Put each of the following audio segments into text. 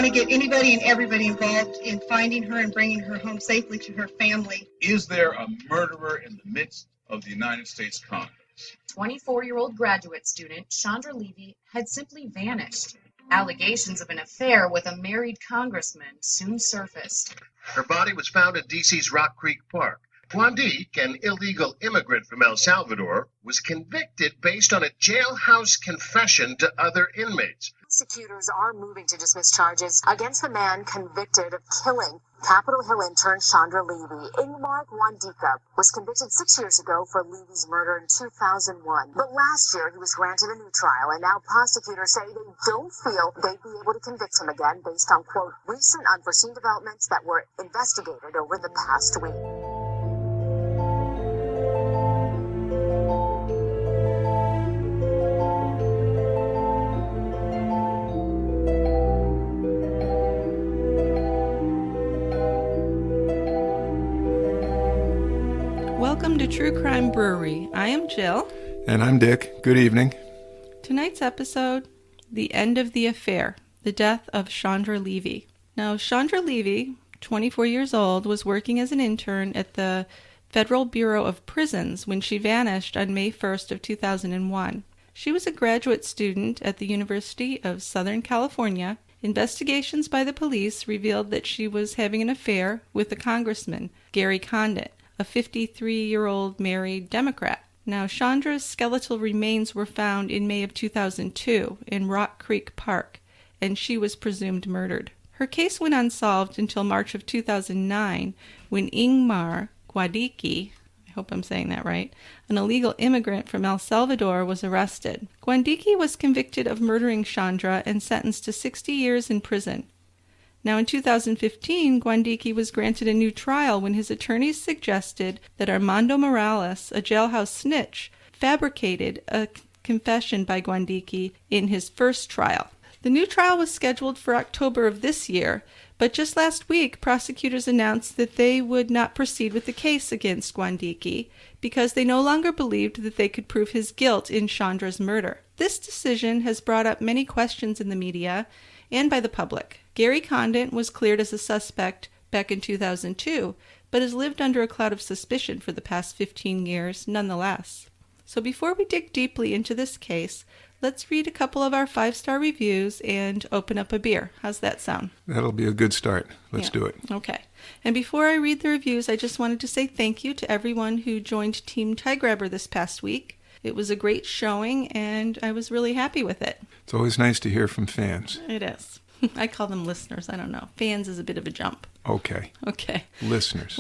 to get anybody and everybody involved in finding her and bringing her home safely to her family. Is there a murderer in the midst of the United States Congress? 24-year-old graduate student Chandra Levy had simply vanished. Allegations of an affair with a married congressman soon surfaced. Her body was found at D.C.'s Rock Creek Park. Guandique, an illegal immigrant from El Salvador, was convicted based on a jailhouse confession to other inmates. Prosecutors are moving to dismiss charges against the man convicted of killing Capitol Hill intern Chandra Levy. Guandique was convicted 6 years ago for Levy's murder in 2001. But last year, he was granted a new trial, and now prosecutors say they don't feel they'd be able to convict him again based on, quote, recent unforeseen developments that were investigated over the past week. Welcome to True Crime Brewery. I am Jill. And I'm Dick. Good evening. Tonight's episode, The End of the Affair, the death of Chandra Levy. Now, Chandra Levy, 24 years old, was working as an intern at the Federal Bureau of Prisons when she vanished on May 1st of 2001. She was a graduate student at the University of Southern California. Investigations by the police revealed that she was having an affair with the congressman, Gary Condit, a 53-year-old married Democrat. Now, Chandra's skeletal remains were found in May of 2002 in Rock Creek Park, and she was presumed murdered. Her case went unsolved until March of 2009 when Guandique, I hope I'm saying that right, an illegal immigrant from El Salvador, was arrested. Guandique was convicted of murdering Chandra and sentenced to 60 years in prison. Now, in 2015, Guandique was granted a new trial when his attorneys suggested that Armando Morales, a jailhouse snitch, fabricated a confession by Guandique in his first trial. The new trial was scheduled for October of this year, but just last week, prosecutors announced that they would not proceed with the case against Guandique because they no longer believed that they could prove his guilt in Chandra's murder. This decision has brought up many questions in the media and by the public. Gary Condit was cleared as a suspect back in 2002, but has lived under a cloud of suspicion for the past 15 years nonetheless. So before we dig deeply into this case, let's read a couple of our 5-star reviews and open up a beer. How's that sound? That'll be a good start. Let's do it. Okay. And before I read the reviews, I just wanted to say thank you to everyone who joined Team Tie Grabber this past week. It was a great showing, and I was really happy with it. It's always nice to hear from fans. It is. I call them listeners. I don't know. Fans is a bit of a jump. Okay. Listeners.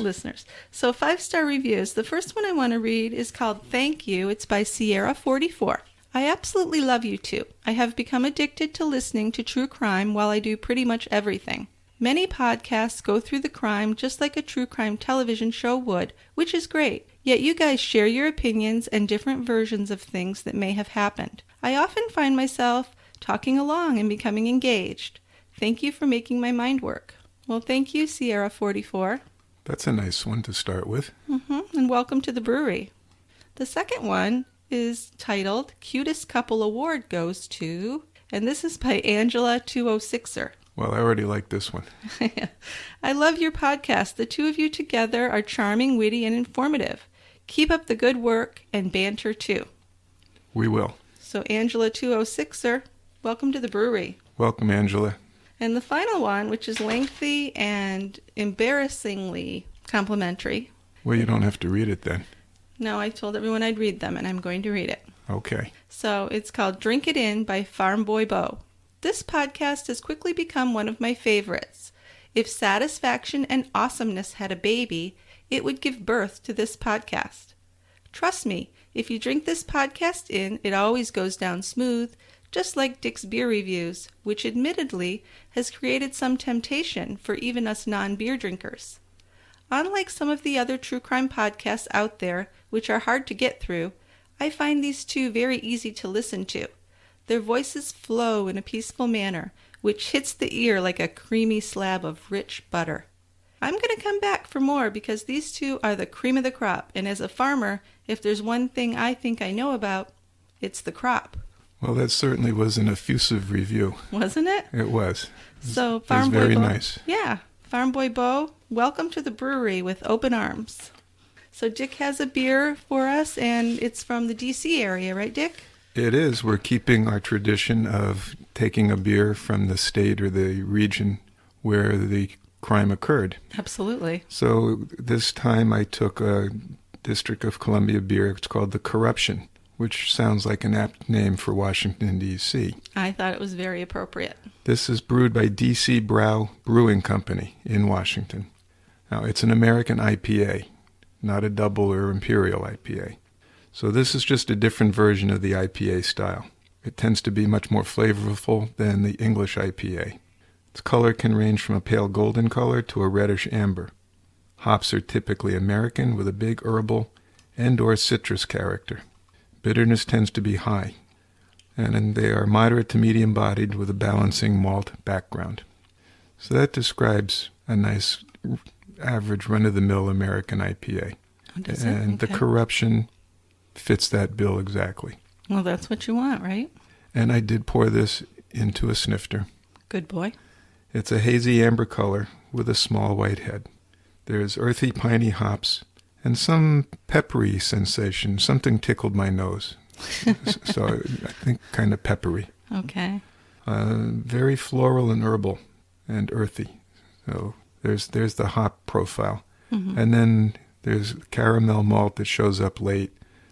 So 5-star reviews. The first one I want to read is called Thank You. It's by Sierra44. I absolutely love you two. I have become addicted to listening to true crime while I do pretty much everything. Many podcasts go through the crime just like a true crime television show would, which is great. Yet you guys share your opinions and different versions of things that may have happened. I often find myself talking along and becoming engaged. Thank you for making my mind work. Well, thank you, Sierra44. That's a nice one to start with. And welcome to the brewery. The second one is titled Cutest Couple Award Goes to, and this is by Angela206er. Well, I already like this one. I love your podcast. The two of you together are charming, witty, and informative. Keep up the good work and banter too. We will. So Angela206er, welcome to the brewery. Welcome, Angela. And the final one, which is lengthy and embarrassingly complimentary. Well, you don't have to read it then. No, I told everyone I'd read them, and I'm going to read it. Okay. So it's called Drink It In by Farm Boy Bo. This podcast has quickly become one of my favorites. If Satisfaction and Awesomeness had a baby, it would give birth to this podcast. Trust me, if you drink this podcast in, it always goes down smooth, just like Dick's beer reviews, which admittedly has created some temptation for even us non-beer drinkers. Unlike some of the other true crime podcasts out there, which are hard to get through, I find these two very easy to listen to. Their voices flow in a peaceful manner, which hits the ear like a creamy slab of rich butter. I'm going to come back for more because these two are the cream of the crop, and as a farmer, if there's one thing I think I know about, it's the crop. Well, that certainly was an effusive review. Wasn't it? It was. So, It was Farm Boy very Bo, nice. Yeah, Farm Boy Bo, welcome to the brewery with open arms. So Dick has a beer for us, and it's from the D.C. area, right, Dick? It is. We're keeping our tradition of taking a beer from the state or the region where the crime occurred. Absolutely. So this time I took a District of Columbia beer. It's called The Corruption, which sounds like an apt name for Washington, D.C. I thought it was very appropriate. This is brewed by D.C. Brewing Company in Washington. Now, it's an American IPA, not a double or imperial IPA. So this is just a different version of the IPA style. It tends to be much more flavorful than the English IPA. Its color can range from a pale golden color to a reddish amber. Hops are typically American with a big herbal and/or citrus character. Bitterness tends to be high, and they are moderate to medium-bodied with a balancing malt background. So that describes a nice, average, run-of-the-mill American IPA. Oh, does it? And Okay. The Corruption fits that bill exactly. Well, that's what you want, right? And I did pour this into a snifter. Good boy. It's a hazy amber color with a small white head. There's earthy, piney hops and some peppery sensation. Something tickled my nose. So I think kind of peppery. Okay. Very floral and herbal and earthy. So there's the hop profile. Mm-hmm. And then there's caramel malt that shows up late.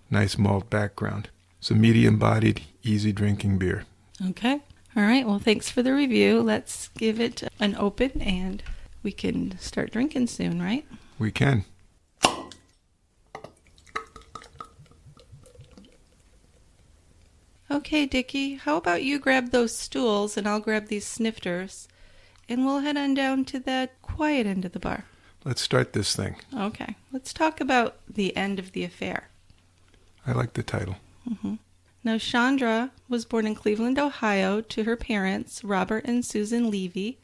Nice malt background. It's a medium-bodied, easy-drinking beer. Okay. All right. Well, thanks for the review. Let's give it an open, and we can start drinking soon, right? We can. Okay, Dickie, how about you grab those stools and I'll grab these snifters, and we'll head on down to that quiet end of the bar. Let's start this thing. Okay. Let's talk about the end of the affair. I like the title. Mm-hmm. Now, Chandra was born in Cleveland, Ohio, to her parents, Robert and Susan Levy.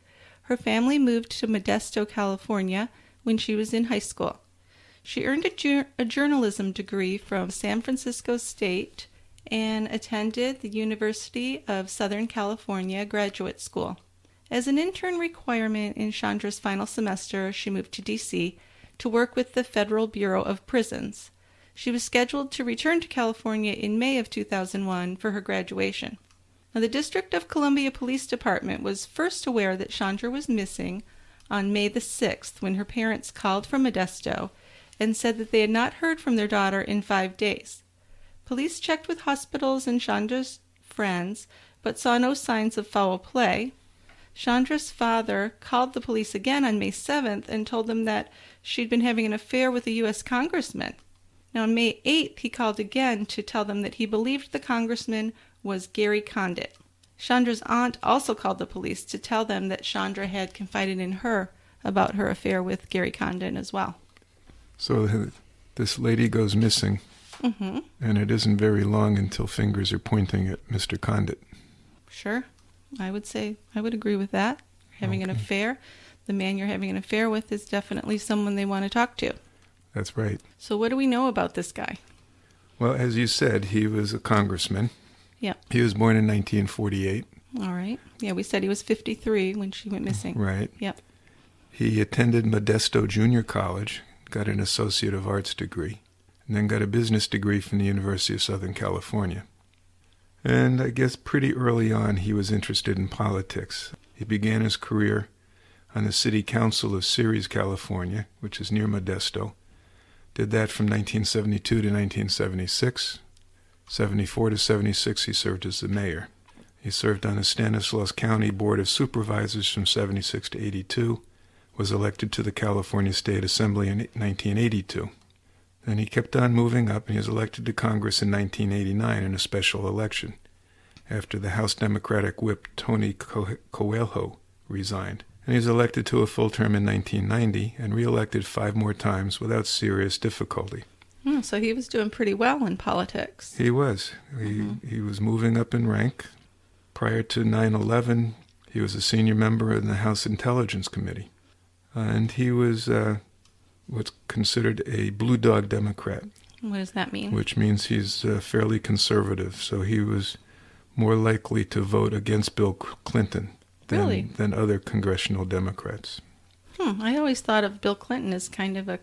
Her family moved to Modesto, California, when she was in high school. She earned a journalism degree from San Francisco State and attended the University of Southern California Graduate School. As an intern requirement in Chandra's final semester, she moved to D.C. to work with the Federal Bureau of Prisons. She was scheduled to return to California in May of 2001 for her graduation. Now, the District of Columbia Police Department was first aware that Chandra was missing on May the 6th when her parents called from Modesto and said that they had not heard from their daughter in 5 days. Police checked with hospitals and Chandra's friends, but saw no signs of foul play. Chandra's father called the police again on May 7th and told them that she'd been having an affair with a U.S. congressman. Now, on May 8th, he called again to tell them that he believed the congressman was Gary Condit. Chandra's aunt also called the police to tell them that Chandra had confided in her about her affair with Gary Condit as well. So this lady goes missing, Mm-hmm. and it isn't very long until fingers are pointing at Mr. Condit. Sure. I would agree with that. Having an affair, the man you're having an affair with is definitely someone they want to talk to. That's right. So what do we know about this guy? Well, as you said, he was a congressman. Yeah. He was born in 1948. All right. Yeah, we said he was 53 when she went missing. Right. Yep. He attended Modesto Junior College, got an Associate of Arts degree, and then got a business degree from the University of Southern California. And I guess pretty early on he was interested in politics. He began his career on the City Council of Ceres, California, which is near Modesto. Did that from 1972 to 1976. 74 to 76 he served as the mayor. He served on the Stanislaus County Board of Supervisors from 76 to 82, was elected to the California State Assembly in 1982. Then he kept on moving up, and he was elected to Congress in 1989 in a special election, after the House Democratic whip Tony Coelho resigned. And he was elected to a full term in 1990 and re-elected 5 more times without serious difficulty. So he was doing pretty well in politics. He was. He was moving up in rank. Prior to 9/11, he was a senior member in the House Intelligence Committee. And he was what's considered a blue dog Democrat. What does that mean? Which means he's fairly conservative. So he was more likely to vote against Bill Clinton than other congressional Democrats. I always thought of Bill Clinton as kind of a,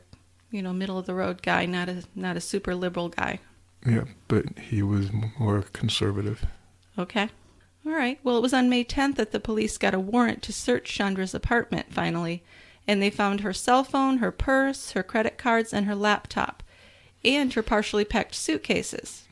middle of the road guy, not a super liberal guy. Yeah, but he was more conservative. Okay. All right. Well, it was on May 10th that the police got a warrant to search Chandra's apartment, finally, and they found her cell phone, her purse, her credit cards, and her laptop, and her partially packed suitcases.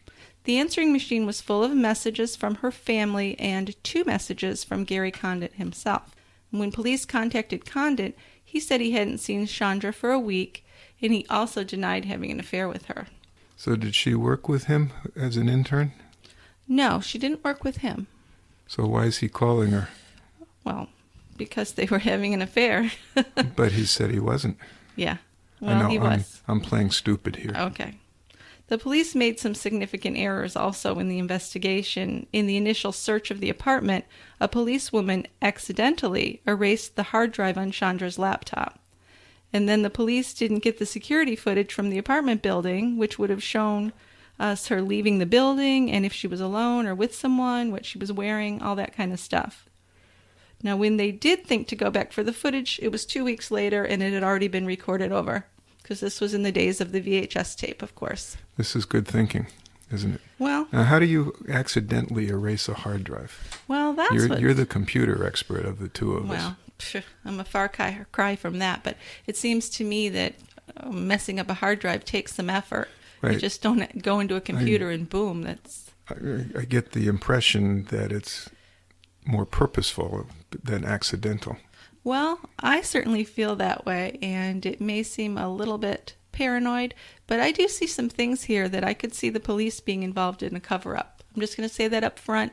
The answering machine was full of messages from her family and 2 messages from Gary Condit himself. When police contacted Condit, he said he hadn't seen Chandra for a week, and he also denied having an affair with her. So did she work with him as an intern? No, she didn't work with him. So why is he calling her? Well, because they were having an affair. But he said he wasn't. Yeah. Well, he was. I'm playing stupid here. Okay. The police made some significant errors also in the investigation. In the initial search of the apartment, a policewoman accidentally erased the hard drive on Chandra's laptop. And then the police didn't get the security footage from the apartment building, which would have shown us her leaving the building and if she was alone or with someone, what she was wearing, all that kind of stuff. Now, when they did think to go back for the footage, it was 2 weeks later and it had already been recorded over, because this was in the days of the VHS tape, of course. This is good thinking, isn't it? Well... Now, how do you accidentally erase a hard drive? Well, You're the computer expert of the two of us. Well, I'm a far cry from that, but it seems to me that messing up a hard drive takes some effort. Right. You just don't go into a computer and boom, that's... I get the impression that it's more purposeful than accidental. Well, I certainly feel that way, and it may seem a little bit paranoid, but I do see some things here that I could see the police being involved in a cover-up. I'm just going to say that up front,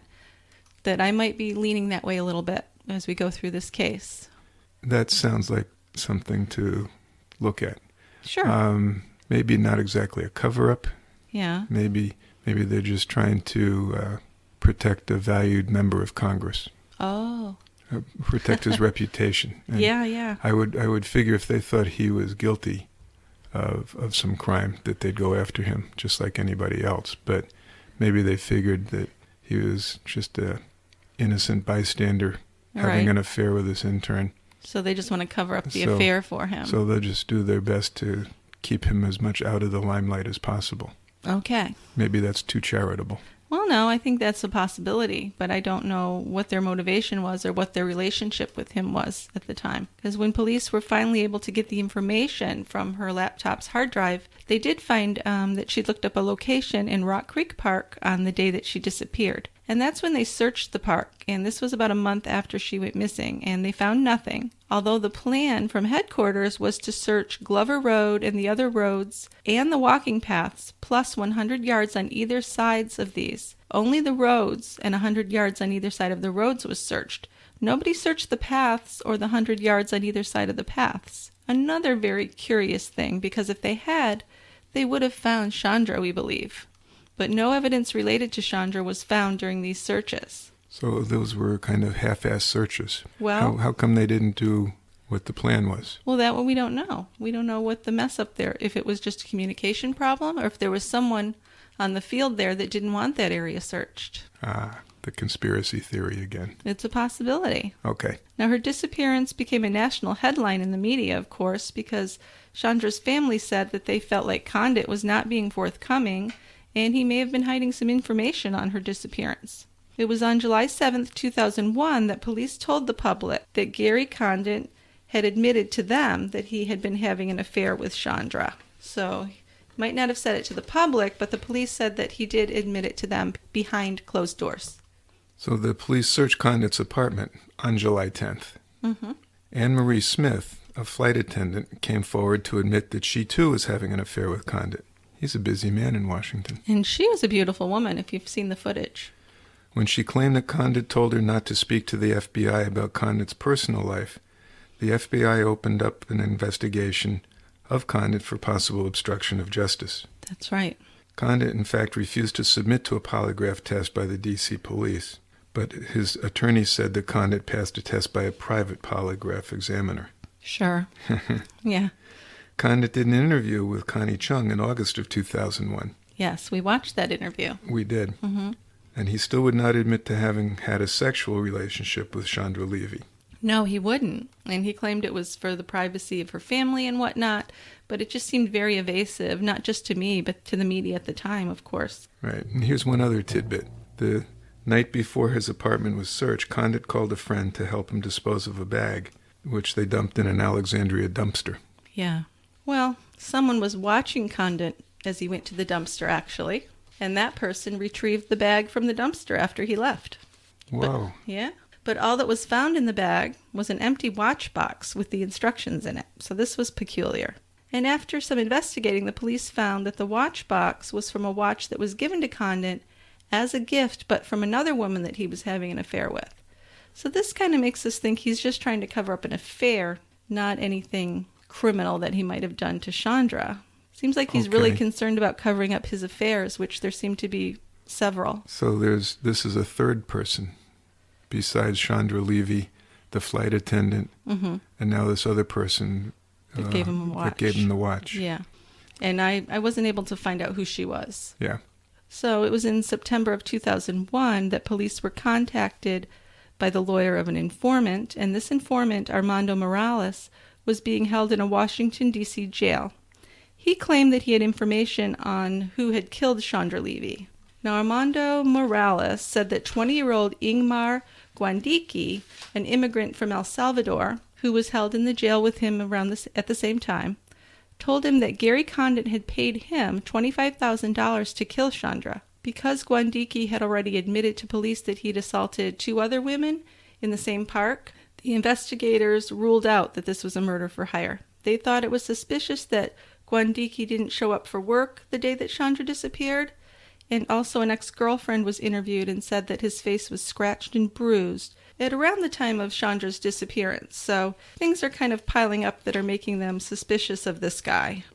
that I might be leaning that way a little bit as we go through this case. That sounds like something to look at. Sure. Maybe not exactly a cover-up. Yeah. Maybe they're just trying to protect a valued member of Congress. Oh. Protect his reputation. And yeah. I would figure if they thought he was guilty of some crime that they'd go after him just like anybody else. But maybe they figured that he was just a innocent bystander having an affair with this intern. So they just want to cover up the affair for him. So they'll just do their best to keep him as much out of the limelight as possible. Okay. Maybe that's too charitable. Well, no, I think that's a possibility, but I don't know what their motivation was or what their relationship with him was at the time. Because when police were finally able to get the information from her laptop's hard drive, they did find that she'd looked up a location in Rock Creek Park on the day that she disappeared. And that's when they searched the park, and this was about a month after she went missing, and they found nothing. Although the plan from headquarters was to search Glover Road and the other roads and the walking paths, plus 100 yards on either sides of these. Only the roads and 100 yards on either side of the roads was searched. Nobody searched the paths or the 100 yards on either side of the paths. Another very curious thing, because if they had, they would have found Chandra, we believe. But no evidence related to Chandra was found during these searches. So those were kind of half-assed searches. Well, how come they didn't do what the plan was? Well, that one we don't know. We don't know what the mess up there, if it was just a communication problem or if there was someone on the field there that didn't want that area searched. The conspiracy theory again. It's a possibility. Okay. Now, her disappearance became a national headline in the media, of course, because Chandra's family said that they felt like Condit was not being forthcoming, and he may have been hiding some information on her disappearance. It was on July 7th, 2001, that police told the public that Gary Condit had admitted to them that he had been having an affair with Chandra. So, he might not have said it to the public, but the police said that he did admit it to them behind closed doors. So the police searched Condit's apartment on July 10th. Mm-hmm. Anne Marie Smith, a flight attendant, came forward to admit that she too was having an affair with Condit. He's a busy man in Washington. And she was a beautiful woman, if you've seen the footage. When she claimed that Condit told her not to speak to the FBI about Condit's personal life, the FBI opened up an investigation of Condit for possible obstruction of justice. That's right. Condit, in fact, refused to submit to a polygraph test by the D.C. police, but his attorney said that Condit passed a test by a private polygraph examiner. Sure. Yeah. Condit did an interview with Connie Chung in August of 2001. Yes, we watched that interview. We did. Mm-hmm. And he still would not admit to having had a sexual relationship with Chandra Levy. No, he wouldn't. And he claimed it was for the privacy of her family and whatnot, but it just seemed very evasive, not just to me, but to the media at the time, of course. Right. And here's one other tidbit. The night before his apartment was searched, Condit called a friend to help him dispose of a bag, which they dumped in an Alexandria dumpster. Yeah. Well, someone was watching Condit as he went to the dumpster, actually, and that person retrieved the bag from the dumpster after he left. Whoa. But all that was found in the bag was an empty watch box with the instructions in it, so this was peculiar. And after some investigating, the police found that the watch box was from a watch that was given to Condit as a gift, but from another woman that he was having an affair with. So this kind of makes us think he's just trying to cover up an affair, not anything criminal that he might have done to Chandra. Seems like he's really concerned about covering up his affairs, which there seem to be several. So this is a third person besides Chandra Levy, the flight attendant, and now this other person that gave him a watch. That gave him the watch. Yeah. And I wasn't able to find out who she was. Yeah. So it was in September of 2001 that police were contacted by the lawyer of an informant, and this informant, Armando Morales, was being held in a Washington, D.C. jail. He claimed that he had information on who had killed Chandra Levy. Now, Armando Morales said that 20-year-old Ingmar Guandique, an immigrant from El Salvador, who was held in the jail with him at the same time, told him that Gary Condit had paid him $25,000 to kill Chandra. Because Guandique had already admitted to police that he'd assaulted 2 other women in the same park, the investigators ruled out that this was a murder for hire. They thought it was suspicious that Guandique didn't show up for work the day that Chandra disappeared, and also an ex-girlfriend was interviewed and said that his face was scratched and bruised at around the time of Chandra's disappearance. So things are kind of piling up that are making them suspicious of this guy.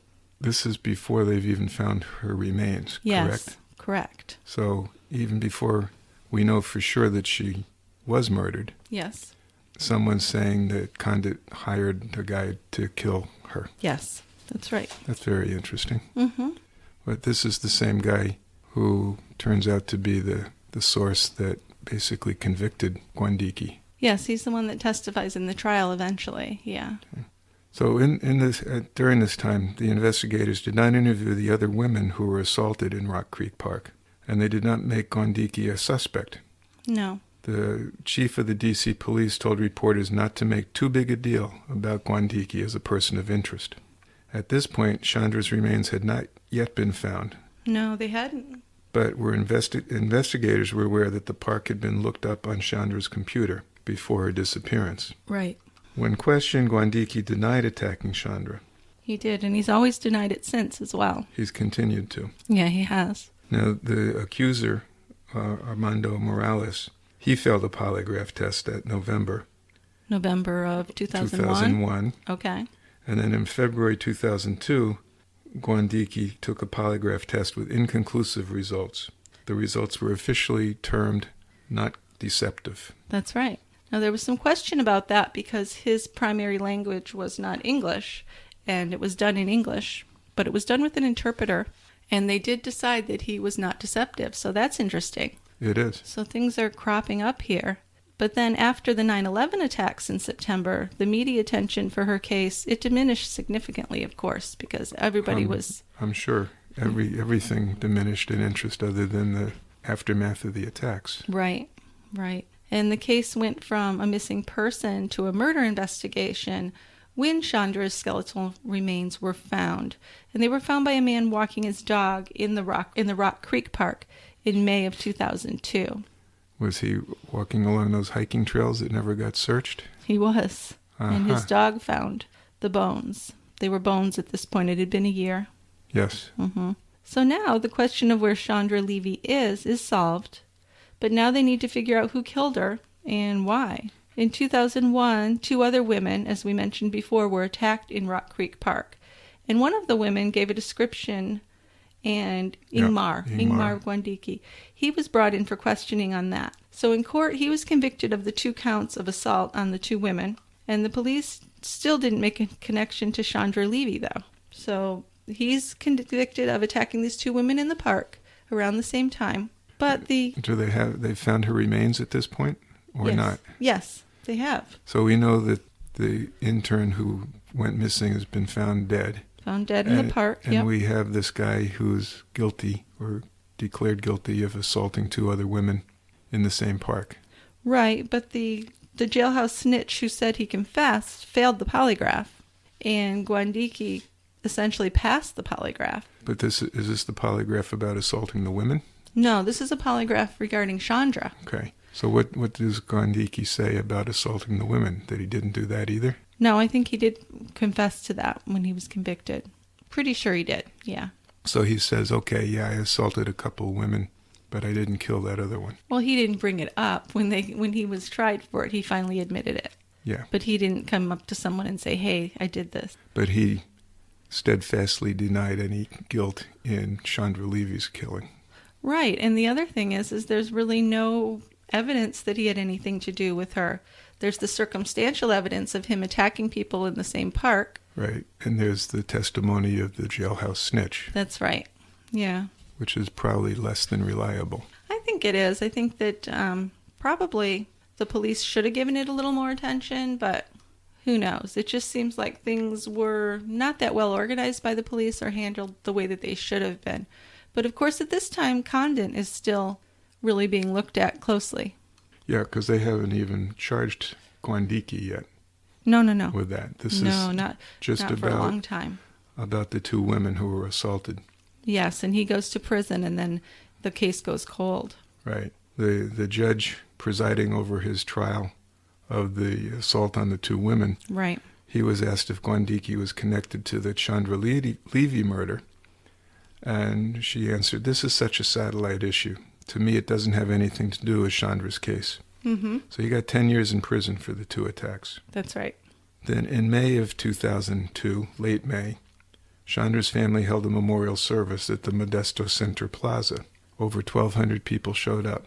This is before they've even found her remains, correct? Correct. So even before we know for sure that she was murdered, yes, someone's saying that Condit hired a guy to kill her. Yes, that's right. That's very interesting. Mm-hmm. But this is the same guy who turns out to be the source that basically convicted Guandique. Yes, he's the one that testifies in the trial eventually, yeah. Okay. So during this time, the investigators did not interview the other women who were assaulted in Rock Creek Park, and they did not make Guandique a suspect. No. The chief of the D.C. police told reporters not to make too big a deal about Guandique as a person of interest. At this point, Chandra's remains had not yet been found. No, they hadn't. But investigators were aware that the park had been looked up on Chandra's computer before her disappearance. Right. When questioned, Guandique denied attacking Chandra. He did, and he's always denied it since as well. He's continued to. Yeah, he has. Now, the accuser, Armando Morales, he failed a polygraph test at November of 2001? 2001. Okay. And then in February 2002, Guandique took a polygraph test with inconclusive results. The results were officially termed not deceptive. That's right. Now, there was some question about that because his primary language was not English, and it was done in English, but it was done with an interpreter, and they did decide that he was not deceptive, so that's interesting. It is. So things are cropping up here. But then after the 9/11 attacks in September, the media attention for her case, it diminished significantly, of course, because everybody was... I'm sure everything diminished in interest other than the aftermath of the attacks. Right, right. And the case went from a missing person to a murder investigation when Chandra's skeletal remains were found. And they were found by a man walking his dog in the Rock Creek Park in May of 2002. Was he walking along those hiking trails that never got searched? He was. And his dog found the bones. They were bones at this point. It had been a year. Yes. Mm-hmm. So now the question of where Chandra Levy is solved. But now they need to figure out who killed her and why. In 2001, 2 other women, as we mentioned before, were attacked in Rock Creek Park. And one of the women gave a description, and Ingmar Guandique, he was brought in for questioning on that. So in court, he was convicted of the 2 counts of assault on the 2 women, and the police still didn't make a connection to Chandra Levy, though. So he's convicted of attacking these 2 women in the park around the same time. But they found her remains at this point or yes. not? Yes, they have. So we know that the intern who went missing has been found dead. Found dead in the park, And we have this guy who's guilty or declared guilty of assaulting 2 other women in the same park. Right, but the jailhouse snitch who said he confessed failed the polygraph, and Guandique essentially passed the polygraph. But is this the polygraph about assaulting the women? No, this is a polygraph regarding Chandra. Okay. So what does Guandique say about assaulting the women? That he didn't do that either? No, I think he did confess to that when he was convicted. Pretty sure he did, yeah. So he says, okay, yeah, I assaulted a couple women, but I didn't kill that other one. Well, he didn't bring it up. When he was tried for it, he finally admitted it. Yeah. But he didn't come up to someone and say, hey, I did this. But he steadfastly denied any guilt in Chandra Levy's killing. Right, and the other thing is there's really no evidence that he had anything to do with her. There's the circumstantial evidence of him attacking people in the same park. Right, and there's the testimony of the jailhouse snitch. That's right, yeah. Which is probably less than reliable. I think it is. I think that probably the police should have given it a little more attention, but who knows? It just seems like things were not that well organized by the police or handled the way that they should have been. But of course, at this time, Condit is still really being looked at closely. Yeah, because they haven't even charged Guandique yet. No. With that. This no, is not about, for a long time. About the 2 women who were assaulted. Yes, and he goes to prison and then the case goes cold. Right. The judge presiding over his trial of the assault on the 2 women. Right. He was asked if Guandique was connected to the Chandra Levy murder. And she answered, this is such a satellite issue. To me, it doesn't have anything to do with Chandra's case. Mm-hmm. So he got 10 years in prison for the 2 attacks. That's right. Then in May of 2002, late May, Chandra's family held a memorial service at the Modesto Center Plaza. Over 1,200 people showed up.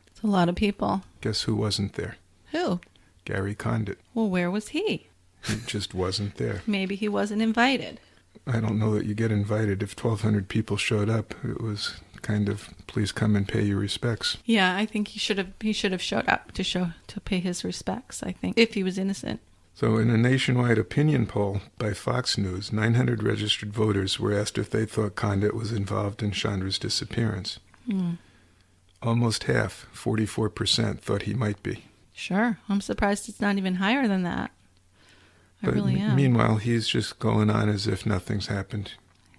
It's a lot of people. Guess who wasn't there? Who? Gary Condit. Well, where was he? He just wasn't there. Maybe he wasn't invited. I don't know that you get invited. If 1,200 people showed up, it was kind of, please come and pay your respects. Yeah, I think he should have showed up to pay his respects, I think, if he was innocent. So in a nationwide opinion poll by Fox News, 900 registered voters were asked if they thought Condit was involved in Chandra's disappearance. Almost half, 44%, thought he might be. Sure. I'm surprised it's not even higher than that. I really am. Meanwhile, he's just going on as if nothing's happened.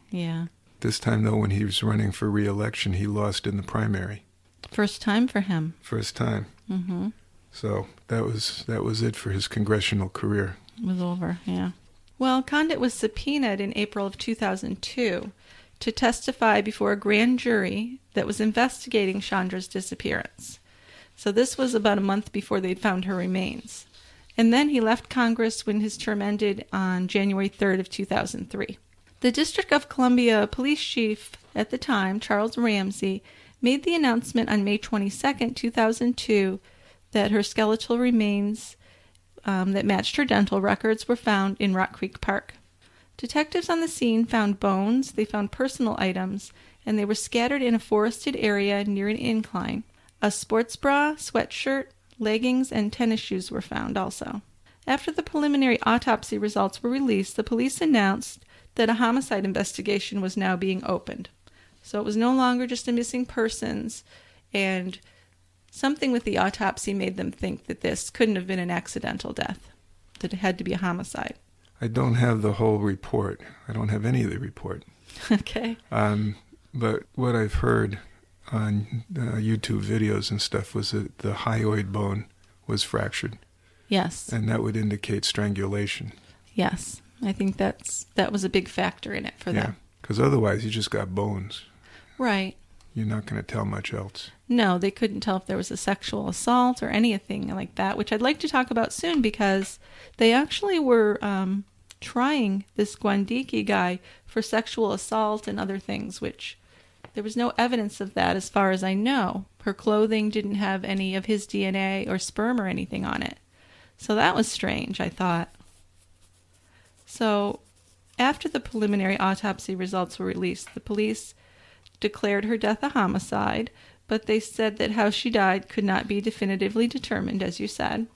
Yeah. This time, though, when he was running for re-election, he lost in the primary. First time for him. First time. Mm-hmm. So that was it for his congressional career. It was over, yeah. Well, Condit was subpoenaed in April of 2002 to testify before a grand jury that was investigating Chandra's disappearance. So this was about a month before they'd found her remains. And then he left Congress when his term ended on January 3rd of 2003. The District of Columbia police chief at the time, Charles Ramsey, made the announcement on May 22nd, 2002, that her skeletal remains that matched her dental records were found in Rock Creek Park. Detectives on the scene found bones, they found personal items, and they were scattered in a forested area near an incline. A sports bra, sweatshirt, leggings, and tennis shoes were found also. After the preliminary autopsy results were released, the police announced that a homicide investigation was now being opened. So it was no longer just a missing persons, and something with the autopsy made them think that this couldn't have been an accidental death, that it had to be a homicide. I don't have the whole report. I don't have any of the report. Okay. But what I've heard on YouTube videos and stuff was that the hyoid bone was fractured. Yes. And that would indicate strangulation. Yes. I think that was a big factor in it for them. Yeah, because otherwise you just got bones. Right. You're not going to tell much else. No, they couldn't tell if there was a sexual assault or anything like that, which I'd like to talk about soon because they actually were trying this Guandique guy for sexual assault and other things, which there was no evidence of that as far as I know. Her clothing didn't have any of his DNA or sperm or anything on it. So that was strange, I thought. So after the preliminary autopsy results were released, the police declared her death a homicide, but they said that how she died could not be definitively determined, as you said.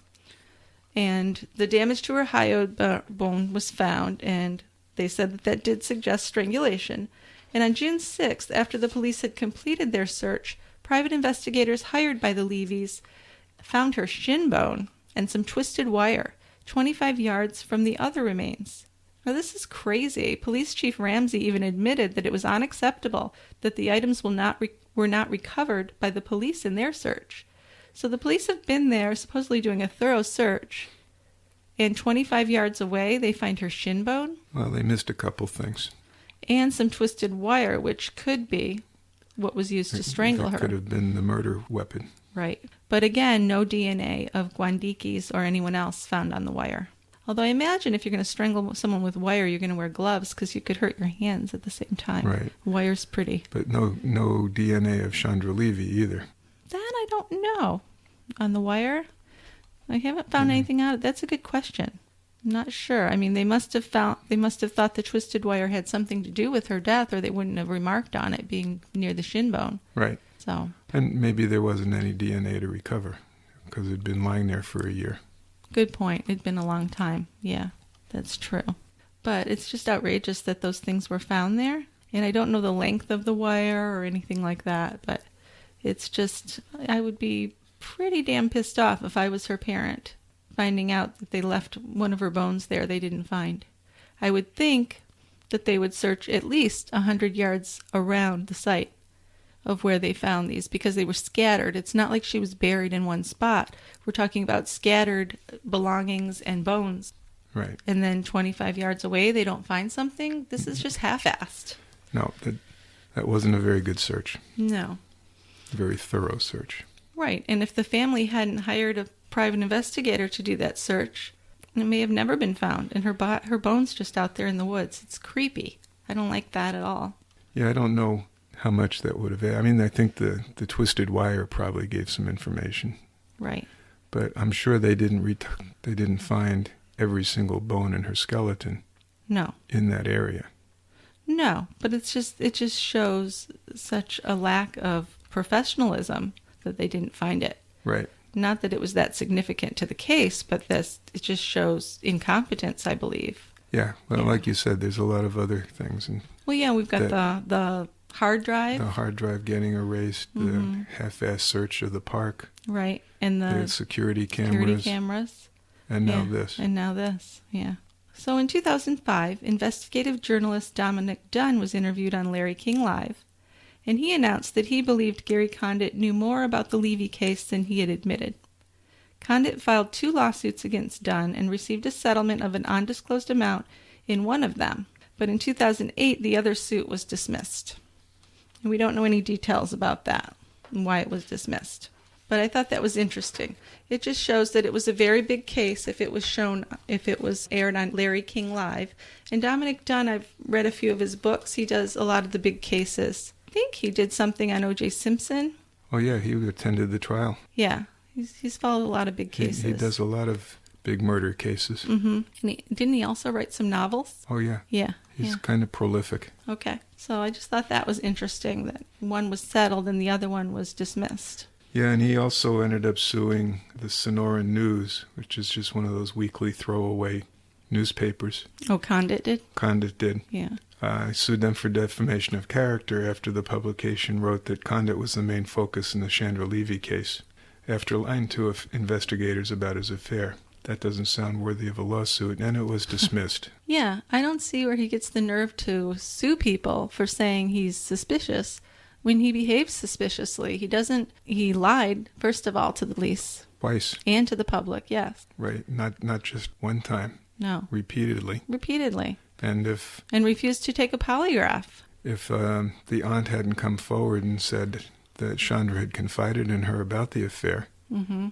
And the damage to her hyoid bone was found, and they said that that did suggest strangulation. And on June 6th, after the police had completed their search, private investigators hired by the Levys found her shin bone and some twisted wire 25 yards from the other remains. Now, this is crazy. Police Chief Ramsey even admitted that it was unacceptable that the items were not recovered by the police in their search. So the police have been there supposedly doing a thorough search, and 25 yards away they find her shin bone. Well, they missed a couple things. And some twisted wire, which could be what was used to strangle her. Could have been the murder weapon. Right. But again, no DNA of Guandique's or anyone else found on the wire. Although I imagine if you're going to strangle someone with wire, you're going to wear gloves because you could hurt your hands at the same time. Right. Wire's pretty. But no DNA of Chandra Levy either. That I don't know. On the wire, I haven't found anything out. That's a good question. I'm not sure. I mean, they must have thought the twisted wire had something to do with her death, or they wouldn't have remarked on it being near the shin bone. Right. So. And maybe there wasn't any DNA to recover because it had been lying there for a year. Good point. It'd been a long time. Yeah, that's true. But it's just outrageous that those things were found there. And I don't know the length of the wire or anything like that, but it's just, I would be pretty damn pissed off if I was her parent, finding out that they left one of her bones there they didn't find. I would think that they would search at least 100 yards around the site of where they found these, because they were scattered. It's not like she was buried in one spot. We're talking about scattered belongings and bones. Right. And then 25 yards away, they don't find something? This is just half-assed. No, that wasn't a very good search. No. Very thorough search. Right. And if the family hadn't hired a private investigator to do that search, it may have never been found. And her bone's just out there in the woods. It's creepy. I don't like that at all. Yeah, I don't know how much that would have... I mean, I think the twisted wire probably gave some information. Right. But I'm sure they didn't find every single bone in her skeleton. No. In that area. No, but it just shows such a lack of professionalism that they didn't find it. Right. Not that it was that significant to the case, but it just shows incompetence, I believe. Yeah. Well, like you said, there's a lot of other things. Well, yeah, we've got the hard drive. The hard drive getting erased, the half-assed search of the park. Right, and the security cameras. And now this. And now this, yeah. So in 2005, investigative journalist Dominic Dunn was interviewed on Larry King Live, and he announced that he believed Gary Condit knew more about the Levy case than he had admitted. Condit filed 2 lawsuits against Dunn and received a settlement of an undisclosed amount in one of them, but in 2008 the other suit was dismissed. And we don't know any details about that and why it was dismissed. But I thought that was interesting. It just shows that it was a very big case if it was aired on Larry King Live. And Dominic Dunn, I've read a few of his books. He does a lot of the big cases. I think he did something on O.J. Simpson. Oh, yeah, he attended the trial. Yeah, he's followed a lot of big cases. He does a lot of big murder cases. Mm-hmm. And didn't he also write some novels? Oh, yeah. Yeah. He's kind of prolific. Okay. So I just thought that was interesting, that one was settled and the other one was dismissed. Yeah, and he also ended up suing the Sonoran News, which is just one of those weekly throwaway newspapers. Oh, Condit did? Condit did. Yeah. I sued them for defamation of character after the publication wrote that Condit was the main focus in the Chandra Levy case, after lying to investigators about his affair. That doesn't sound worthy of a lawsuit, and it was dismissed. Yeah, I don't see where he gets the nerve to sue people for saying he's suspicious when he behaves suspiciously. He lied, first of all, to the police. Twice. And to the public, yes. Right, not just one time. No. Repeatedly. And refused to take a polygraph. If the aunt hadn't come forward and said that Chandra had confided in her about the affair,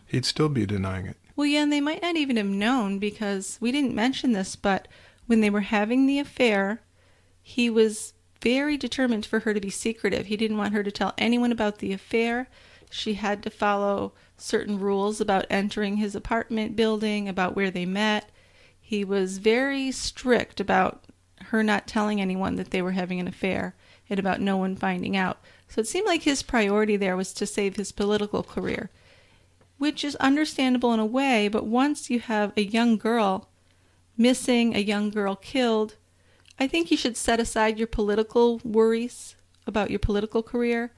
he'd still be denying it. Well, yeah, and they might not even have known, because we didn't mention this, but when they were having the affair, he was very determined for her to be secretive. He didn't want her to tell anyone about the affair. She had to follow certain rules about entering his apartment building, about where they met. He was very strict about her not telling anyone that they were having an affair. and about no one finding out. So it seemed like his priority there was to save his political career, which is understandable in a way, but once you have a young girl missing, a young girl killed, I think you should set aside your political worries about your political career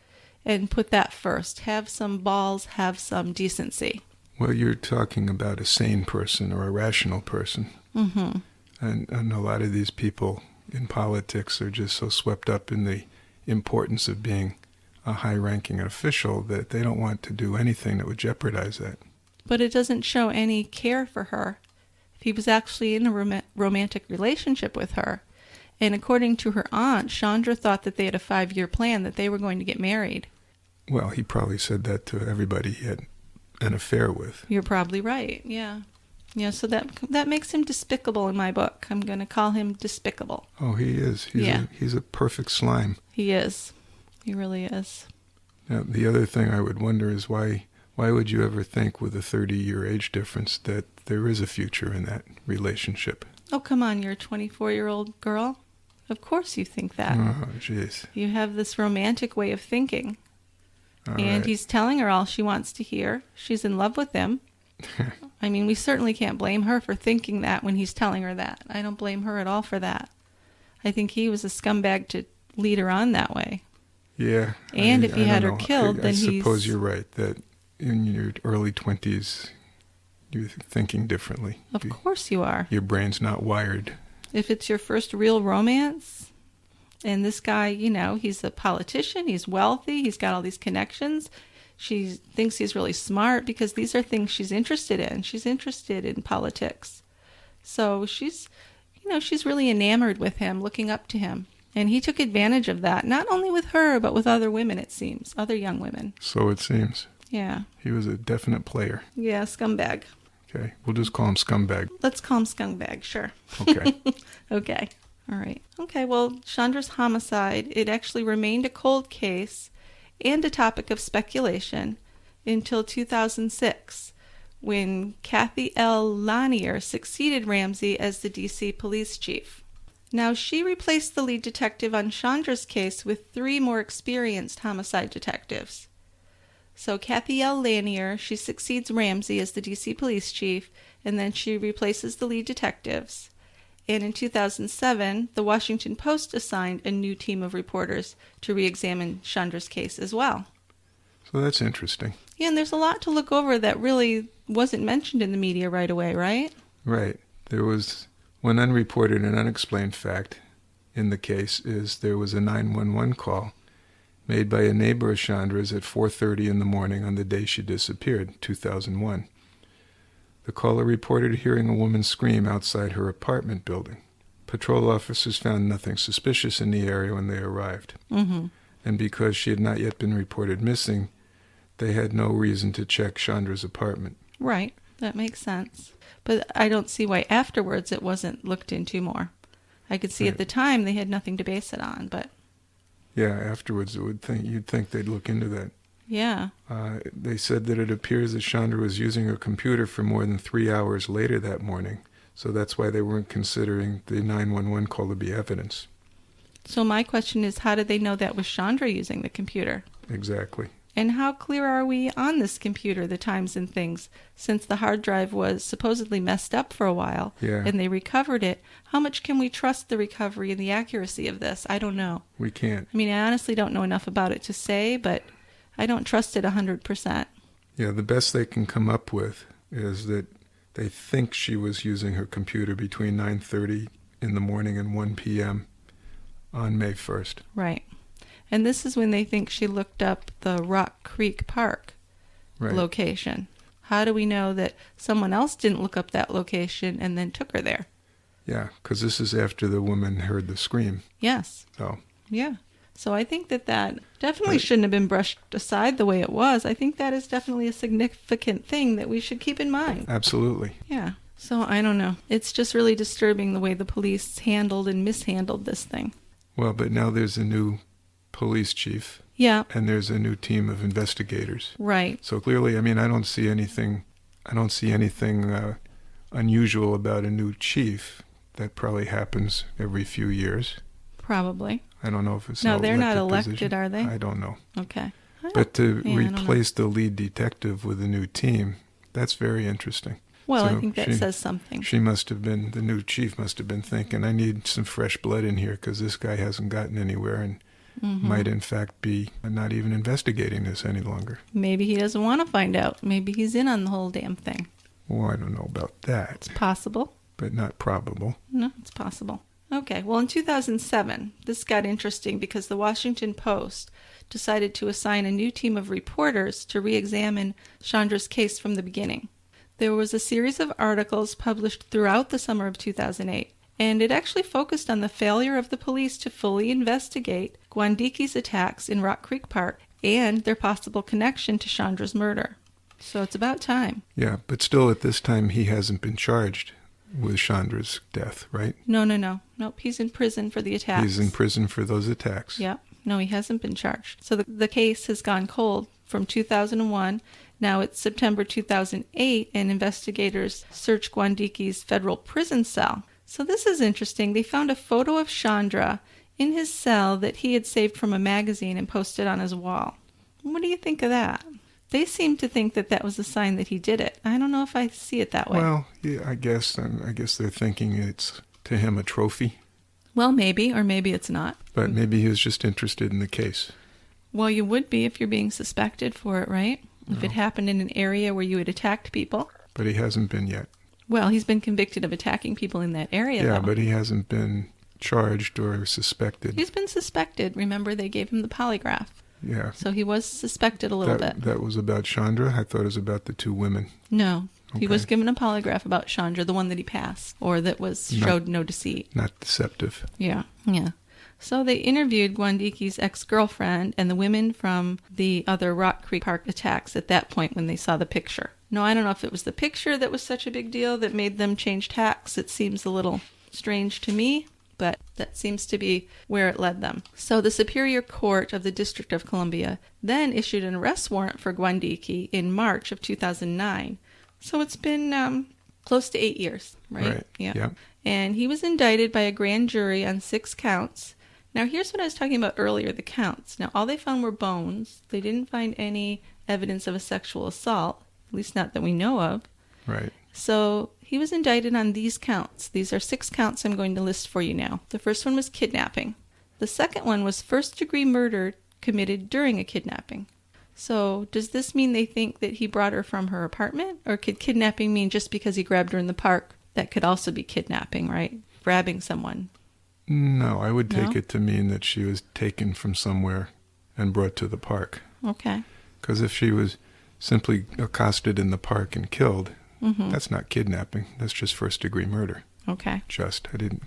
and put that first. Have some balls, have some decency. Well, you're talking about a sane person or a rational person. Mm-hmm. And a lot of these people in politics are just so swept up in the importance of being a high-ranking official that they don't want to do anything that would jeopardize that. But it doesn't show any care for her. If he was actually in a romantic relationship with her, and according to her aunt, Chandra thought that they had a 5-year plan, that they were going to get married. Well, he probably said that to everybody he had an affair with. You're probably right, yeah. Yeah, so that makes him despicable in my book. I'm going to call him despicable. Oh, he is. He's a perfect slime. He is. He really is. Now, the other thing I would wonder is why would you ever think with a 30-year age difference that there is a future in that relationship? Oh, come on, you're a 24-year-old girl. Of course you think that. Oh, jeez. You have this romantic way of thinking. All and right. He's telling her all she wants to hear. She's in love with him. I mean, we certainly can't blame her for thinking that when he's telling her that. I don't blame her at all for that. I think he was a scumbag to lead her on that way. Yeah. And if he had her don't know. killed, then I suppose he's... you're right, that in your early 20s, you're thinking differently. Of course you are. Your brain's not wired. If it's your first real romance, and this guy, he's a politician, he's wealthy, he's got all these connections. She thinks he's really smart because these are things she's interested in. She's interested in politics. So she's really enamored with him, looking up to him. And he took advantage of that, not only with her, but with other women, it seems, other young women. So it seems. Yeah. He was a definite player. Yeah, scumbag. Okay, we'll just call him scumbag. Let's call him scumbag, sure. Okay. Okay. All right. Okay, well, Chandra's homicide, it actually remained a cold case and a topic of speculation until 2006, when Kathy L. Lanier succeeded Ramsey as the D.C. police chief. Now, she replaced the lead detective on Chandra's case with 3 more experienced homicide detectives. So Kathy L. Lanier, she succeeds Ramsey as the D.C. police chief, and then she replaces the lead detectives. And in 2007, the Washington Post assigned a new team of reporters to re-examine Chandra's case as well. So that's interesting. Yeah, and there's a lot to look over that really wasn't mentioned in the media right away, right? Right. There was one unreported and unexplained fact in the case is there was a 911 call made by a neighbor of Chandra's at 4:30 in the morning on the day she disappeared, 2001. The caller reported hearing a woman scream outside her apartment building. Patrol officers found nothing suspicious in the area when they arrived. Mm-hmm. And because she had not yet been reported missing, they had no reason to check Chandra's apartment. Right. That makes sense. But I don't see why afterwards it wasn't looked into more. I could see Right. at the time they had nothing to base it on, but... Yeah, afterwards you'd think they'd look into that. Yeah. They said that it appears that Chandra was using her computer for more than 3 hours later that morning, so that's why they weren't considering the 911 call to be evidence. So my question is, how did they know that was Chandra using the computer? Exactly. And how clear are we on this computer, the times and things? Since the hard drive was supposedly messed up for a while, Yeah. and they recovered it, how much can we trust the recovery and the accuracy of this? I don't know. We can't. I mean, I honestly don't know enough about it to say, but I don't trust it 100%. Yeah, the best they can come up with is that they think she was using her computer between 9:30 in the morning and 1 p.m. on May 1st. Right. And this is when they think she looked up the Rock Creek Park Right. location. How do we know that someone else didn't look up that location and then took her there? Yeah, because this is after the woman heard the scream. Yes. So, Yeah. So I think that definitely shouldn't have been brushed aside the way it was. I think that is definitely a significant thing that we should keep in mind. absolutely. Yeah. So I don't know. It's just really disturbing the way the police handled and mishandled this thing. Well, but now there's a new police chief, Yeah. and there's a new team of investigators. Right. So clearly, I mean, I don't see anything unusual about a new chief. That probably happens every few years. Probably. I don't know if it's No, an they're not elected elected, position. are they? I don't know. Okay. But to Yeah, I don't know. replace the lead detective with a new team, that's very interesting. Well, So I think that says something. She must have been, the new chief must have been thinking, I need some fresh blood in here because this guy hasn't gotten anywhere and might in fact be not even investigating this any longer. Maybe he doesn't want to find out. Maybe he's in on the whole damn thing. Well, I don't know about that, It's possible. but not probable. No, it's possible. Okay, well, in 2007, this got interesting because the Washington Post decided to assign a new team of reporters to re-examine Chandra's case from the beginning. There was a series of articles published throughout the summer of 2008, and it actually focused on the failure of the police to fully investigate Guandique's attacks in Rock Creek Park and their possible connection to Chandra's murder. So it's about time. Yeah, but still at this time he hasn't been charged with Chandra's death, right? No. Nope, he's in prison for the attacks. He's in prison for those attacks. Yeah. No, he hasn't been charged. So the case has gone cold from 2001. Now it's September 2008, and investigators search Guandique's federal prison cell. So this is interesting. They found a photo of Chandra in his cell that he had saved from a magazine and posted on his wall. What do you think of that? They seem to think that that was a sign that he did it. I don't know if I see it that way. Well, yeah, I guess they're thinking it's to him a trophy. Well, maybe, or maybe it's not. But maybe he was just interested in the case. Well, you would be if you're being suspected for it, right? If it happened in an area where you had attacked people. But he hasn't been yet. Well, he's been convicted of attacking people in that area, Yeah, though. but he hasn't been charged or suspected. He's been suspected. Remember, they gave him the polygraph. Yeah. So he was suspected a little bit. That was about Chandra? I thought it was about the two women. No. He was Okay. given a polygraph about Chandra, the one that he passed, or that showed no deceit. Not deceptive. Yeah. So they interviewed Guandique's ex-girlfriend and the women from the other Rock Creek Park attacks at that point when they saw the picture. No, I don't know if it was the picture that was such a big deal that made them change tacks. It seems a little strange to me, but that seems to be where it led them. So the Superior Court of the District of Columbia then issued an arrest warrant for Guandique in March of 2009. So it's been close to 8 years, right? Yeah. And he was indicted by a grand jury on 6 counts. Now, here's what I was talking about earlier, the counts. Now, all they found were bones. They didn't find any evidence of a sexual assault, at least not that we know of. Right. So he was indicted on these counts. These are 6 counts I'm going to list for you now. The first one was kidnapping. The second one was first-degree murder committed during a kidnapping. So does this mean they think that he brought her from her apartment? Or could kidnapping mean just because he grabbed her in the park? That could also be kidnapping, right? Grabbing someone. No, I would take No? it to mean that she was taken from somewhere and brought to the park. Okay. Because if she was simply accosted in the park and killed, that's not kidnapping. That's just first-degree murder. Okay. I don't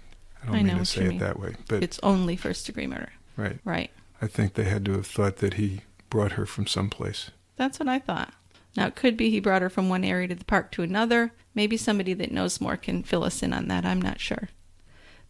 I mean know to what say you it mean. that way. But It's only first-degree murder. right. Right. I think they had to have thought that he brought her from someplace. That's what I thought. Now, it could be he brought her from one area to the park to another. Maybe somebody that knows more can fill us in on that. I'm not sure.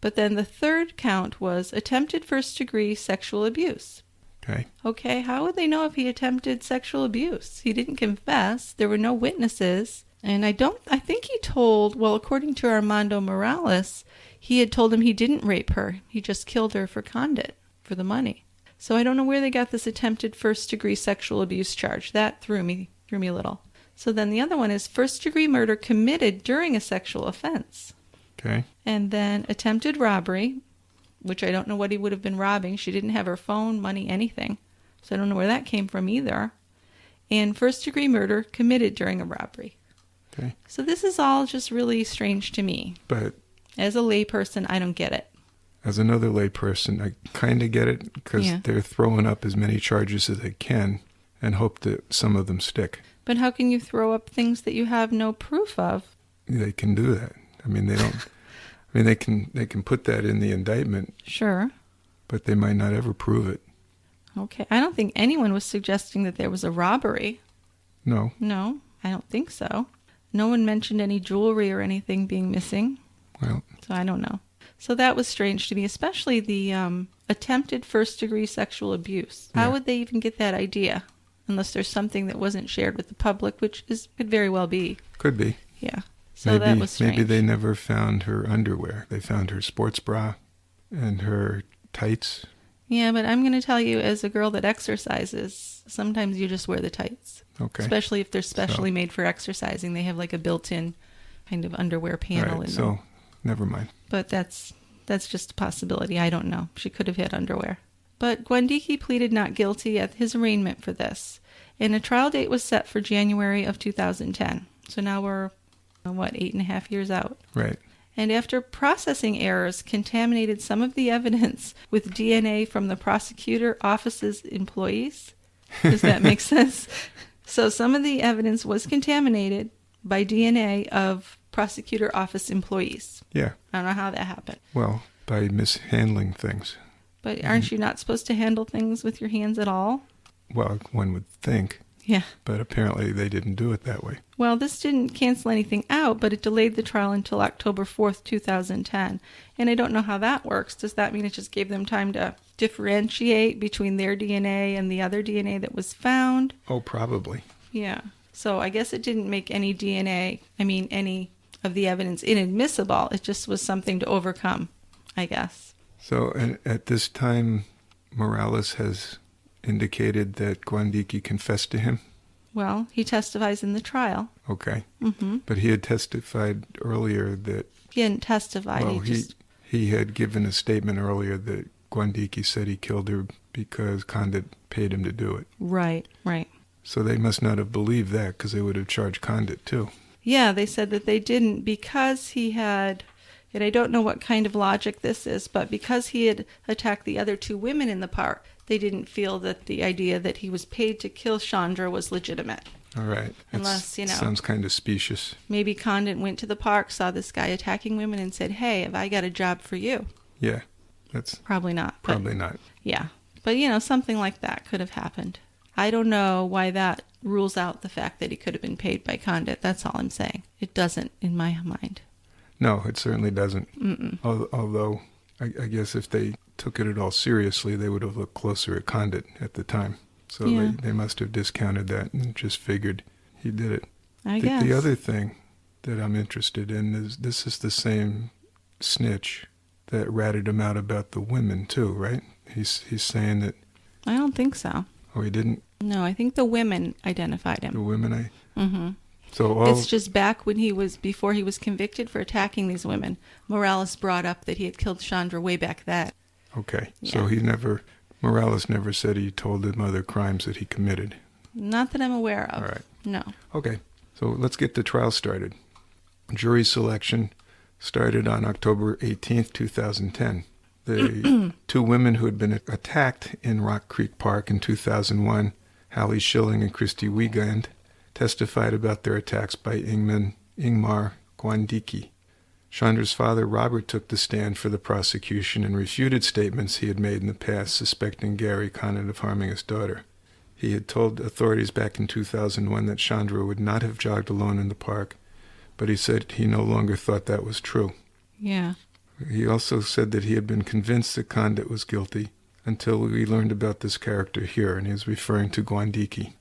But then the third count was attempted first-degree sexual abuse. Okay. Okay, how would they know if he attempted sexual abuse? He didn't confess. There were no witnesses. And I think he told, well, according to Armando Morales, he had told him he didn't rape her. He just killed her for Condit, for the money. So I don't know where they got this attempted first-degree sexual abuse charge. That threw me a little. So then the other one is first-degree murder committed during a sexual offense. Okay. And then attempted robbery, which I don't know what he would have been robbing. She didn't have her phone, money, anything. So I don't know where that came from either. And first-degree murder committed during a robbery. Okay. So this is all just really strange to me. But As a layperson, I don't get it. as another layperson, I kind of get it because Yeah. they're throwing up as many charges as they can and hope that some of them stick. But how can you throw up things that you have no proof of? They can do that. I mean, they don't. I mean, they can put that in the indictment, Sure. but they might not ever prove it. Okay. I don't think anyone was suggesting that there was a robbery. No. No, I don't think so. No one mentioned any jewelry or anything being missing. Well, So I don't know. So that was strange to me, especially the attempted first-degree sexual abuse. How Yeah. would they even get that idea? Unless there's something that wasn't shared with the public, which could very well be. could be. Yeah. So that was strange. Maybe they never found her underwear. They found her sports bra and her tights. Yeah, but I'm going to tell you, as a girl that exercises, sometimes you just wear the tights. Okay. Especially if they're specially made for exercising. They have like a built-in kind of underwear panel in them. Never mind. But that's just a possibility. I don't know. She could have had underwear. But Guandique pleaded not guilty at his arraignment for this, and a trial date was set for January of 2010. So now we're, 8.5 years out. Right. And after processing errors contaminated some of the evidence with DNA from the prosecutor office's employees. Does that make sense? So some of the evidence was contaminated by DNA of prosecutor office employees. Yeah. I don't know how that happened. Well, by mishandling things. But aren't you not supposed to handle things with your hands at all? Well, one would think. Yeah. But apparently they didn't do it that way. Well, this didn't cancel anything out, but it delayed the trial until October 4th, 2010. And I don't know how that works. Does that mean it just gave them time to differentiate between their DNA and the other DNA that was found? Oh, probably. Yeah. So I guess it didn't make any any of the evidence inadmissible. It just was something to overcome, I guess. So at this time, Morales has indicated that Guandique confessed to him? Well, he testifies in the trial. Okay. Mm-hmm. But he had testified earlier that... He hadn't testified. Well, he had given a statement earlier that Guandique said he killed her because Condit paid him to do it. Right. So they must not have believed that, because they would have charged Condit too. Yeah, they said that they didn't because he had, and I don't know what kind of logic this is, but because he had attacked the other two women in the park, they didn't feel that the idea that he was paid to kill Chandra was legitimate. All right. Unless, sounds kind of specious. Maybe Condit went to the park, saw this guy attacking women, and said, hey, have I got a job for you? Yeah. That's probably not. Probably not. Yeah. But, something like that could have happened. I don't know why that rules out the fact that he could have been paid by Condit. That's all I'm saying. It doesn't in my mind. No, it certainly doesn't. Mm-mm. Although, I guess if they took it at all seriously, they would have looked closer at Condit at the time. So they must have discounted that and just figured he did it. I guess. The other thing that I'm interested in is this is the same snitch that ratted him out about the women too, right? He's saying that... I don't think so. Oh, he didn't? No, I think the women identified him. The women, Mm-hmm. So it's just back when before he was convicted for attacking these women, Morales brought up that he had killed Chandra way back then. Okay. Yeah. So Morales never said he told him other crimes that he committed. Not that I'm aware of. All right. No. Okay. So let's get the trial started. Jury selection started on October 18th, 2010. The two women who had been attacked in Rock Creek Park in 2001, Hallie Schilling and Christy Wiegand, testified about their attacks by Ingmar Guandique. Chandra's father, Robert, took the stand for the prosecution and refuted statements he had made in the past suspecting Gary Condit of harming his daughter. He had told authorities back in 2001 that Chandra would not have jogged alone in the park, but he said he no longer thought that was true. Yeah. He also said that he had been convinced that Condit was guilty until we learned about this character here, and he was referring to Guandique.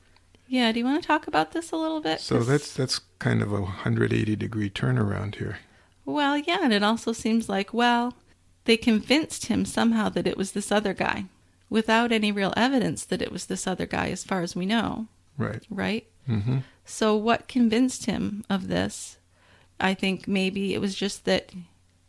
Yeah, do you want to talk about this a little bit? So that's kind of a 180-degree turnaround here. Well, yeah, and it also seems like, they convinced him somehow that it was this other guy, without any real evidence that it was this other guy, as far as we know. Right. Right? Mm-hmm. So what convinced him of this? I think maybe it was just that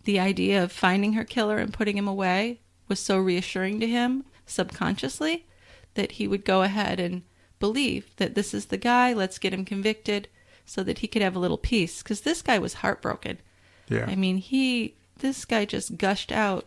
the idea of finding her killer and putting him away was so reassuring to him subconsciously that he would go ahead and believe that this is the guy, let's get him convicted so that he could have a little peace. Because this guy was heartbroken. Yeah. I mean, this guy just gushed out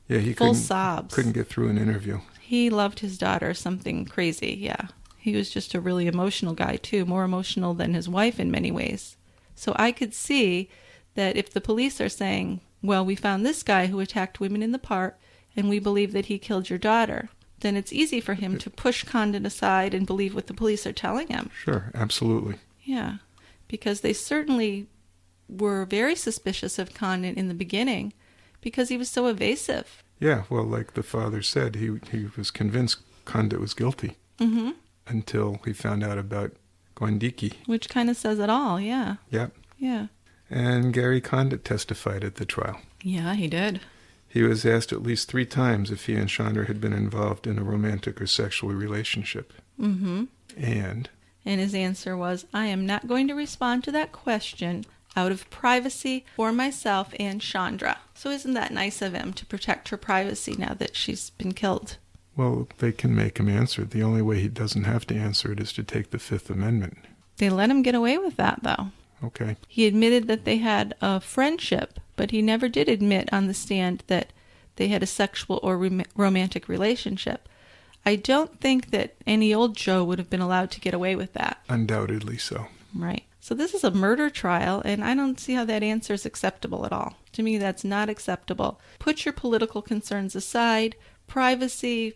he full sobs. Couldn't get through an interview. He loved his daughter, something crazy, yeah. He was just a really emotional guy, too, more emotional than his wife in many ways. So I could see that if the police are saying, well, we found this guy who attacked women in the park, and we believe that he killed your daughter, then it's easy for him to push Condit aside and believe what the police are telling him. Sure, absolutely. Yeah, because they certainly were very suspicious of Condit in the beginning because he was so evasive. Yeah, well, like the father said, he was convinced Condit was guilty until he found out about Guandique. Which kind of says it all, yeah. Yep. Yeah. And Gary Condit testified at the trial. Yeah, he did. He was asked at least 3 times if he and Chandra had been involved in a romantic or sexual relationship. Mm-hmm. And his answer was, I am not going to respond to that question out of privacy for myself and Chandra. So isn't that nice of him to protect her privacy now that she's been killed? well, they can make him answer it. The only way he doesn't have to answer it is to take the Fifth Amendment. They let him get away with that, though. Okay. He admitted that they had a friendship, but he never did admit on the stand that they had a sexual or romantic relationship. I don't think that any old Joe would have been allowed to get away with that. Undoubtedly so. Right. So this is a murder trial, and I don't see how that answer is acceptable at all. To me, that's not acceptable. Put your political concerns aside. Privacy,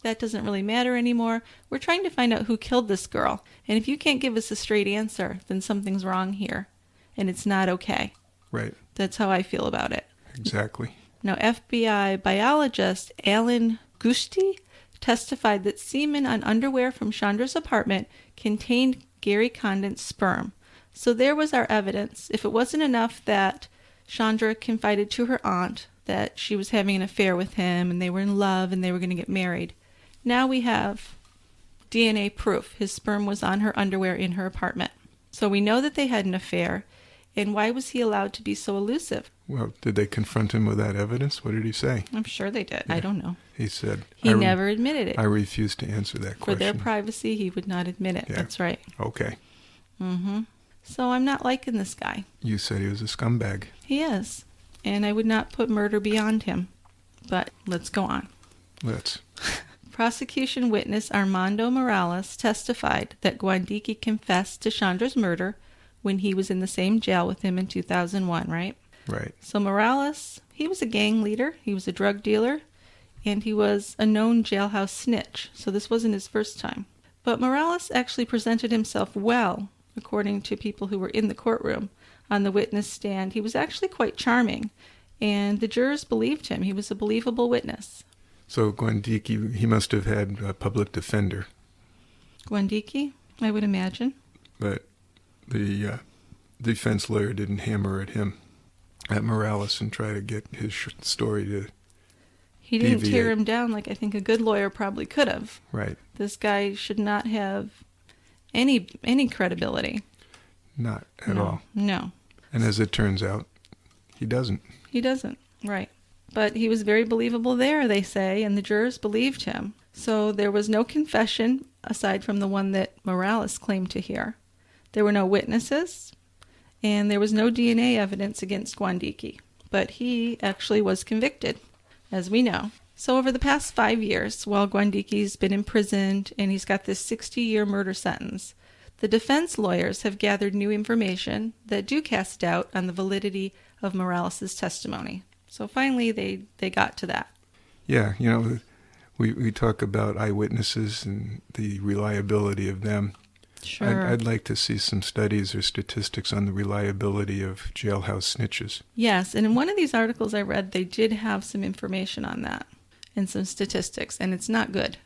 that doesn't really matter anymore. We're trying to find out who killed this girl. And if you can't give us a straight answer, then something's wrong here. And it's not okay. Right. That's how I feel about it. Exactly. Now, FBI biologist Alan Gusti testified that semen on underwear from Chandra's apartment contained Gary Condit's sperm. So there was our evidence. If it wasn't enough that Chandra confided to her aunt that she was having an affair with him and they were in love and they were going to get married, now we have DNA proof. His sperm was on her underwear in her apartment. So we know that they had an affair. And why was he allowed to be so elusive? Well, did they confront him with that evidence? What did he say? I'm sure they did. Yeah. I don't know. He said... He never admitted it. I refuse to answer that question. For their privacy, he would not admit it. Yeah. That's right. Okay. Mm-hmm. So I'm not liking this guy. You said he was a scumbag. He is. And I would not put murder beyond him. But let's go on. Let's. Prosecution witness Armando Morales testified that Guandique confessed to Chandra's murder when he was in the same jail with him in 2001, right? Right. So Morales, he was a gang leader, he was a drug dealer, and he was a known jailhouse snitch. So this wasn't his first time. But Morales actually presented himself well, according to people who were in the courtroom. On the witness stand, he was actually quite charming, and the jurors believed him. He was a believable witness. So Guandique, he must have had a public defender. Guandique, I would imagine. But the defense lawyer didn't hammer at him, at Morales, and try to get his story to He didn't deviate. tear him down like I think a good lawyer probably could have. Right. This guy should not have any credibility. Not at all. No. And as it turns out, he doesn't. He doesn't. Right. But he was very believable there, they say, and the jurors believed him. So there was no confession aside from the one that Morales claimed to hear. There were no witnesses, and there was no DNA evidence against Guandique. But he actually was convicted, as we know. So over the past 5 years, while Guandique's been imprisoned and he's got this 60-year murder sentence, the defense lawyers have gathered new information that do cast doubt on the validity of Morales' testimony. So finally, they got to that. Yeah, you know, we talk about eyewitnesses and the reliability of them. Sure. I'd like to see some studies or statistics on the reliability of jailhouse snitches. Yes, and in one of these articles I read, they did have some information on that and some statistics, and it's not good.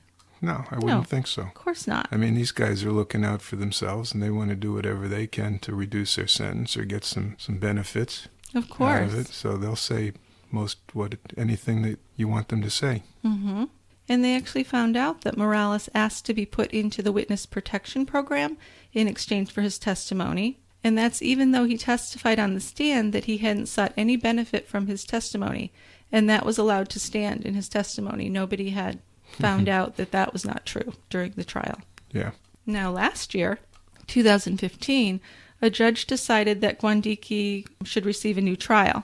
No, I wouldn't think so. Of course not. I mean, these guys are looking out for themselves, and they want to do whatever they can to reduce their sentence or get some benefits Of course. out of it. So they'll say anything that you want them to say. Mm-hmm. And they actually found out that Morales asked to be put into the witness protection program in exchange for his testimony. And that's even though he testified on the stand that he hadn't sought any benefit from his testimony. And that was allowed to stand in his testimony. Nobody had found out that that was not true during the trial. Yeah. Now, last year, 2015, a judge decided that Guandique should receive a new trial.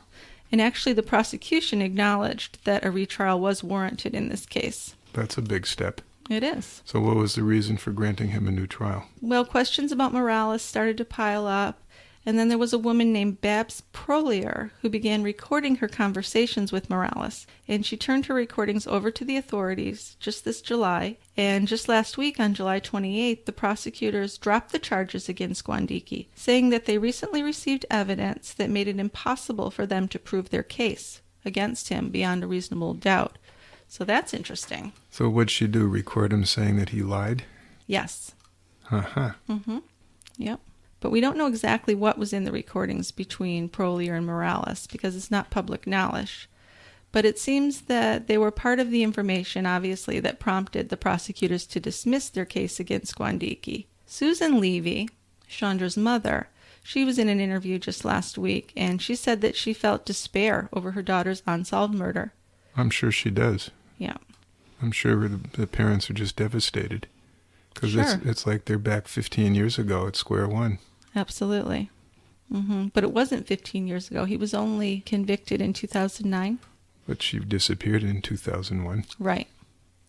And actually, the prosecution acknowledged that a retrial was warranted in this case. That's a big step. It is. So what was the reason for granting him a new trial? Well, questions about Morales started to pile up, and then there was a woman named Babs Prolier who began recording her conversations with Morales, and she turned her recordings over to the authorities just this July, and just last week on July 28th, the prosecutors dropped the charges against Guandique, saying that they recently received evidence that made it impossible for them to prove their case against him beyond a reasonable doubt. So that's interesting. So what'd she do, record him saying that he lied? Yes. Uh-huh. Mm-hmm. Yep. But we don't know exactly what was in the recordings between Prolier and Morales because it's not public knowledge. But it seems that they were part of the information, obviously, that prompted the prosecutors to dismiss their case against Guandique. Susan Levy, Chandra's mother, she was in an interview just last week, and she said that she felt despair over her daughter's unsolved murder. I'm sure she does. Yeah. I'm sure the parents are just devastated. Because Sure. it's like they're back 15 years ago at square one. Absolutely. But it wasn't 15 years ago. He was only convicted in 2009. But she disappeared in 2001. Right.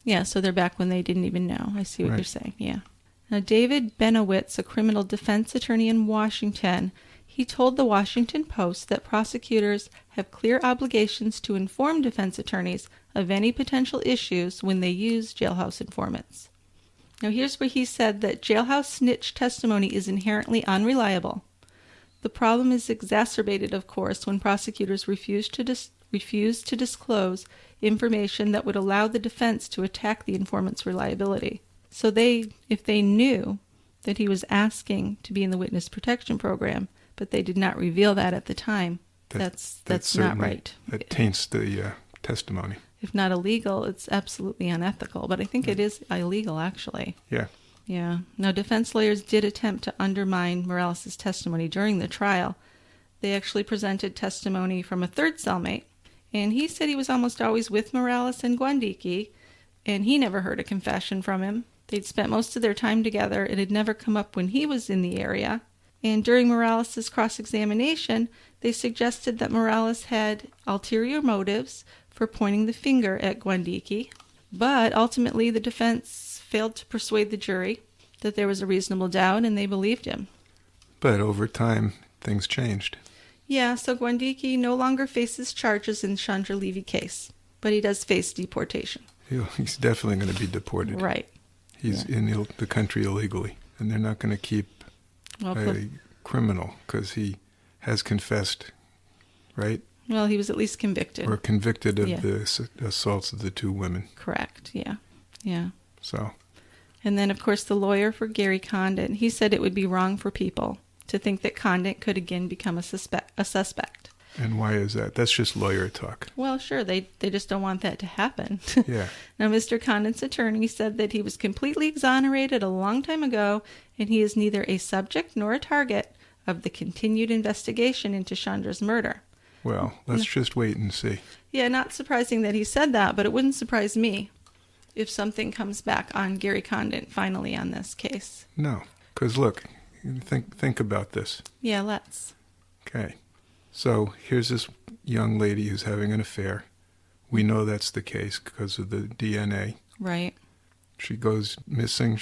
Yeah, so they're back when they didn't even know. I see what Right. you're saying. Yeah. Now, David Benowitz, a criminal defense attorney in Washington, he told the Washington Post that prosecutors have clear obligations to inform defense attorneys of any potential issues when they use jailhouse informants. Now, here's where he said that jailhouse snitch testimony is inherently unreliable. The problem is exacerbated, of course, when prosecutors refuse to disclose information that would allow the defense to attack the informant's reliability. So if they knew that he was asking to be in the witness protection program, but they did not reveal that at the time, that's not right. That taints the testimony. If not illegal, it's absolutely unethical. But I think it is illegal, actually. Yeah. Yeah. Now, defense lawyers did attempt to undermine Morales' testimony during the trial. They actually presented testimony from a third cellmate, and he said he was almost always with Morales and Guandique, and he never heard a confession from him. They'd spent most of their time together. It had never come up when he was in the area. And during Morales' cross-examination, they suggested that Morales had ulterior motives for pointing the finger at Guandique, but ultimately the defense failed to persuade the jury that there was a reasonable doubt, and they believed him. But over time, things changed. Yeah, so Guandique no longer faces charges in Chandra Levy case, but he does face deportation. He's definitely going to be deported. Right. He's in the country illegally, and they're not going to keep a criminal because he has confessed, right? Well, he was at least convicted. Or convicted of the assaults of the two women. Correct, yeah. Yeah. So. And then, of course, the lawyer for Gary Condit, he said it would be wrong for people to think that Condit could again become a suspect. And why is that? That's just lawyer talk. Well, sure, they just don't want that to happen. Yeah. Now, Mr. Condit's attorney said that he was completely exonerated a long time ago, and he is neither a subject nor a target of the continued investigation into Chandra's murder. Well, let's just wait and see. Yeah, not surprising that he said that, but it wouldn't surprise me if something comes back on Gary Condit finally on this case. No, because look, think about this. Yeah, let's. Okay. So here's this young lady who's having an affair. We know that's the case because of the DNA. Right. She goes missing.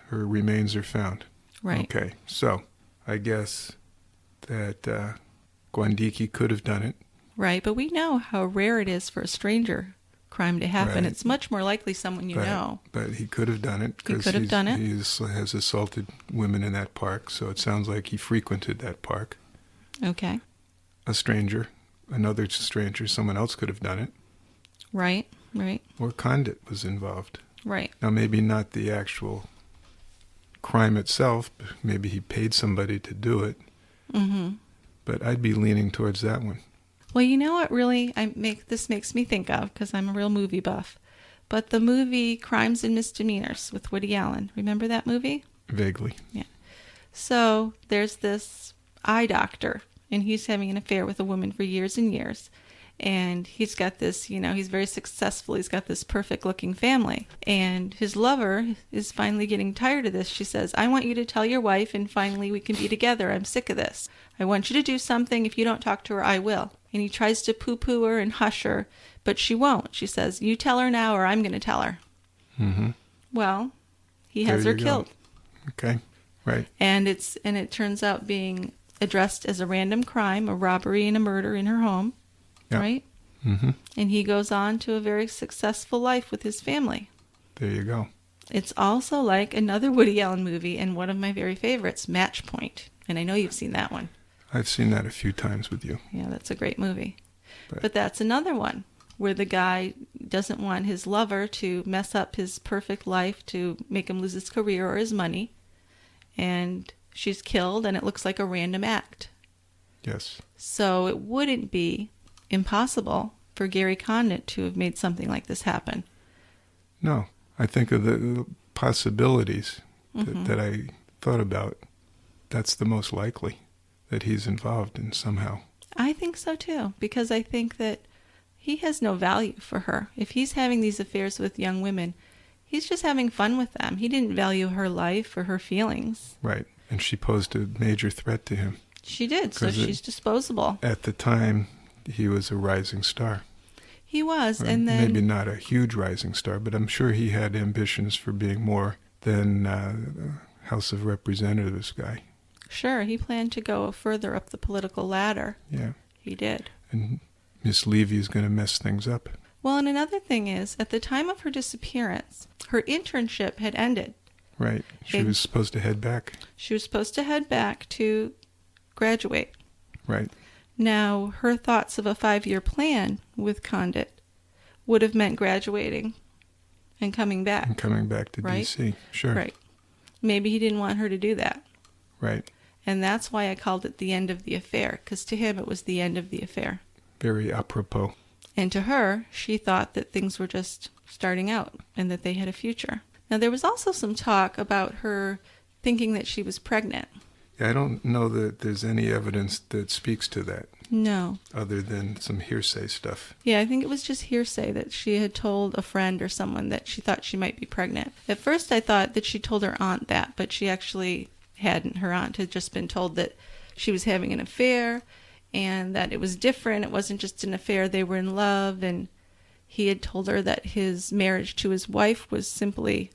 Her remains are found. Right. Okay. So I guess that Guandique could have done it. Right, but we know how rare it is for a stranger crime to happen. Right. It's much more likely someone you know. But he could have done it because he has assaulted women in that park. So it sounds like he frequented that park. Okay. Another stranger, someone else could have done it. Right, right. Or Condit was involved. Right. Now, maybe not the actual crime itself, but maybe he paid somebody to do it. Mm-hmm. But I'd be leaning towards that one. Well, you know what really this makes me think of, because I'm a real movie buff, but the movie Crimes and Misdemeanors with Woody Allen. Remember that movie? Vaguely. Yeah. So there's this eye doctor, and he's having an affair with a woman for years and years. And he's got this, he's very successful. He's got this perfect looking family. And his lover is finally getting tired of this. She says, I want you to tell your wife and finally we can be together. I'm sick of this. I want you to do something. If you don't talk to her, I will. And he tries to poo-poo her and hush her, but she won't. She says, you tell her now or I'm going to tell her. Mm-hmm. Well, he has her killed. Okay, right. And it turns out being addressed as a random crime, a robbery and a murder in her home. Yep. Right? Mm-hmm. And he goes on to a very successful life with his family. There you go. It's also like another Woody Allen movie and one of my very favorites, Match Point. And I know you've seen that one. I've seen that a few times with you. Yeah, that's a great movie. But that's another one where the guy doesn't want his lover to mess up his perfect life to make him lose his career or his money. And she's killed and it looks like a random act. Yes. So it wouldn't be impossible for Gary Condit to have made something like this happen. No. I think of the possibilities that I thought about. That's the most likely that he's involved in somehow. I think so too, because I think that he has no value for her. If he's having these affairs with young women, he's just having fun with them. He didn't value her life or her feelings. Right. And she posed a major threat to him. She did, so she's disposable. At the time, he was a rising star. He was, and then... Maybe not a huge rising star, but I'm sure he had ambitions for being more than House of Representatives guy. Sure, he planned to go further up the political ladder. Yeah. He did. And Miss Levy is going to mess things up. Well, and another thing is, at the time of her disappearance, her internship had ended. Right. She was supposed to head back. She was supposed to head back to graduate. Right. Now, her thoughts of a 5-year plan with Condit would have meant graduating and coming back. And coming back to right? D.C. Sure. Right. Maybe he didn't want her to do that. Right. And that's why I called it the end of the affair, because to him it was the end of the affair. Very apropos. And to her, she thought that things were just starting out and that they had a future. Now, there was also some talk about her thinking that she was pregnant. I don't know that there's any evidence that speaks to that. No. Other than some hearsay stuff. Yeah, I think it was just hearsay that she had told a friend or someone that she thought she might be pregnant. At first I thought that she told her aunt that, but she actually hadn't. Her aunt had just been told that she was having an affair and that it was different. It wasn't just an affair. They were in love, and he had told her that his marriage to his wife was simply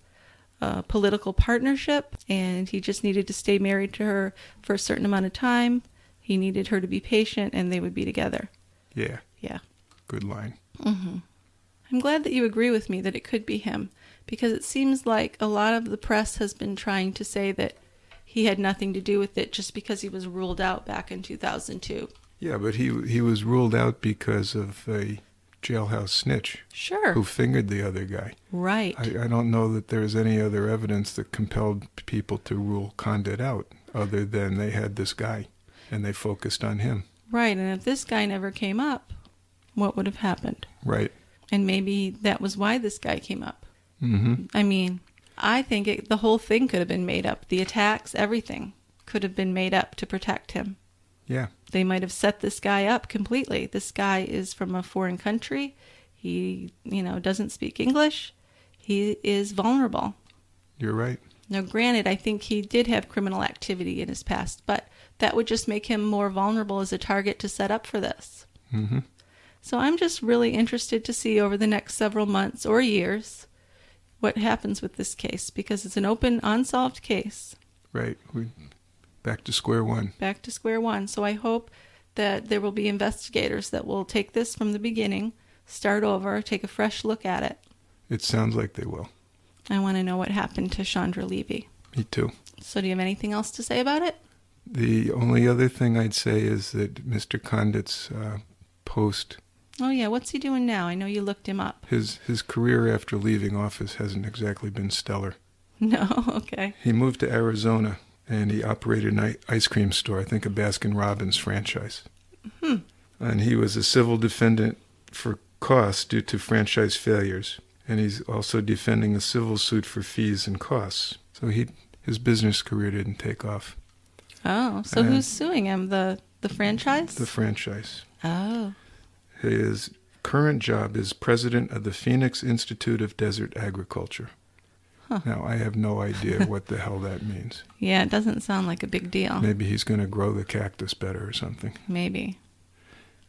a political partnership, and he just needed to stay married to her for a certain amount of time. He needed her to be patient, and they would be together. Yeah. Yeah. Good line. Mm-hmm. I'm glad that you agree with me that it could be him, because it seems like a lot of the press has been trying to say that he had nothing to do with it just because he was ruled out back in 2002. Yeah, but he was ruled out because of a jailhouse snitch. Sure. Who fingered the other guy. Right. I don't know that there's any other evidence that compelled people to rule Condit out other than they had this guy and they focused on him. Right, and if this guy never came up, what would have happened? Right. And maybe that was why this guy came up. Mm-hmm. I mean, I think the whole thing could have been made up. The attacks, everything could have been made up to protect him. Yeah. They might have set this guy up completely. This guy is from a foreign country. He, doesn't speak English. He is vulnerable. You're right. Now, granted, I think he did have criminal activity in his past, but that would just make him more vulnerable as a target to set up for this. Mm-hmm. So I'm just really interested to see over the next several months or years what happens with this case, because it's an open, unsolved case. Right. Back to square one. Back to square one. So I hope that there will be investigators that will take this from the beginning, start over, take a fresh look at it. It sounds like they will. I want to know what happened to Chandra Levy. Me too. So do you have anything else to say about it? The only other thing I'd say is that Mr. Condit's post... Oh, yeah. What's he doing now? I know you looked him up. His career after leaving office hasn't exactly been stellar. No? Okay. He moved to Arizona, and he operated an ice cream store, I think a Baskin-Robbins franchise. Hmm. And he was a civil defendant for costs due to franchise failures. And he's also defending a civil suit for fees and costs. So his business career didn't take off. Oh, so who's suing him? The franchise? The franchise. Oh. His current job is president of the Phoenix Institute of Desert Agriculture. Huh. Now, I have no idea what the hell that means. Yeah, it doesn't sound like a big deal. Maybe he's going to grow the cactus better or something. Maybe.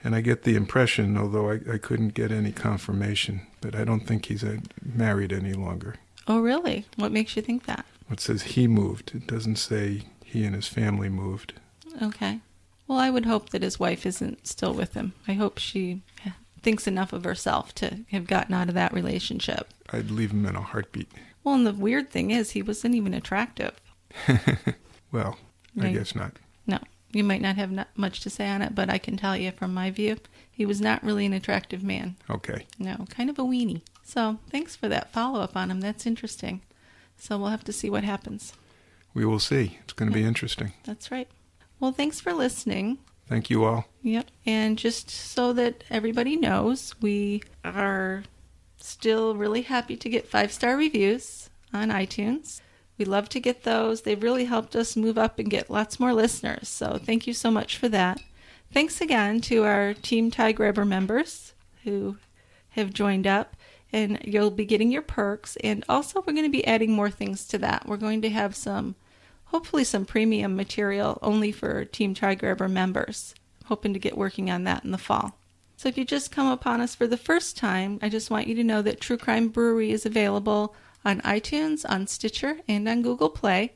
And I get the impression, although I couldn't get any confirmation, but I don't think he's married any longer. Oh, really? What makes you think that? It says he moved. It doesn't say he and his family moved. Okay. Well, I would hope that his wife isn't still with him. I hope she thinks enough of herself to have gotten out of that relationship. I'd leave him in a heartbeat. Well, and the weird thing is he wasn't even attractive. Well, I guess not. No. You might not have much to say on it, but I can tell you from my view, he was not really an attractive man. Okay. No, kind of a weenie. So thanks for that follow-up on him. That's interesting. So we'll have to see what happens. We will see. It's going to be interesting. That's right. Well, thanks for listening. Thank you all. Yep. And just so that everybody knows, we are still really happy to get 5-star reviews on iTunes. We love to get those. They've really helped us move up and get lots more listeners. So thank you so much for that. Thanks again to our Team Tie Grabber members who have joined up. And you'll be getting your perks. And also we're going to be adding more things to that. We're going to have hopefully some premium material only for Team Tie Grabber members. Hoping to get working on that in the fall. So if you just come upon us for the first time, I just want you to know that True Crime Brewery is available on iTunes, on Stitcher, and on Google Play.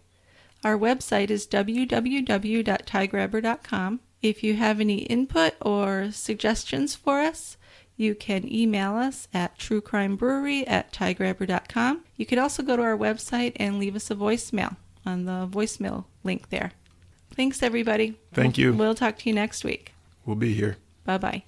Our website is www.tiegrabber.com. If you have any input or suggestions for us, you can email us at truecrimebrewery@tiegrabber.com. You could also go to our website and leave us a voicemail on the voicemail link there. Thanks, everybody. Thank you. We'll talk to you next week. We'll be here. Bye-bye.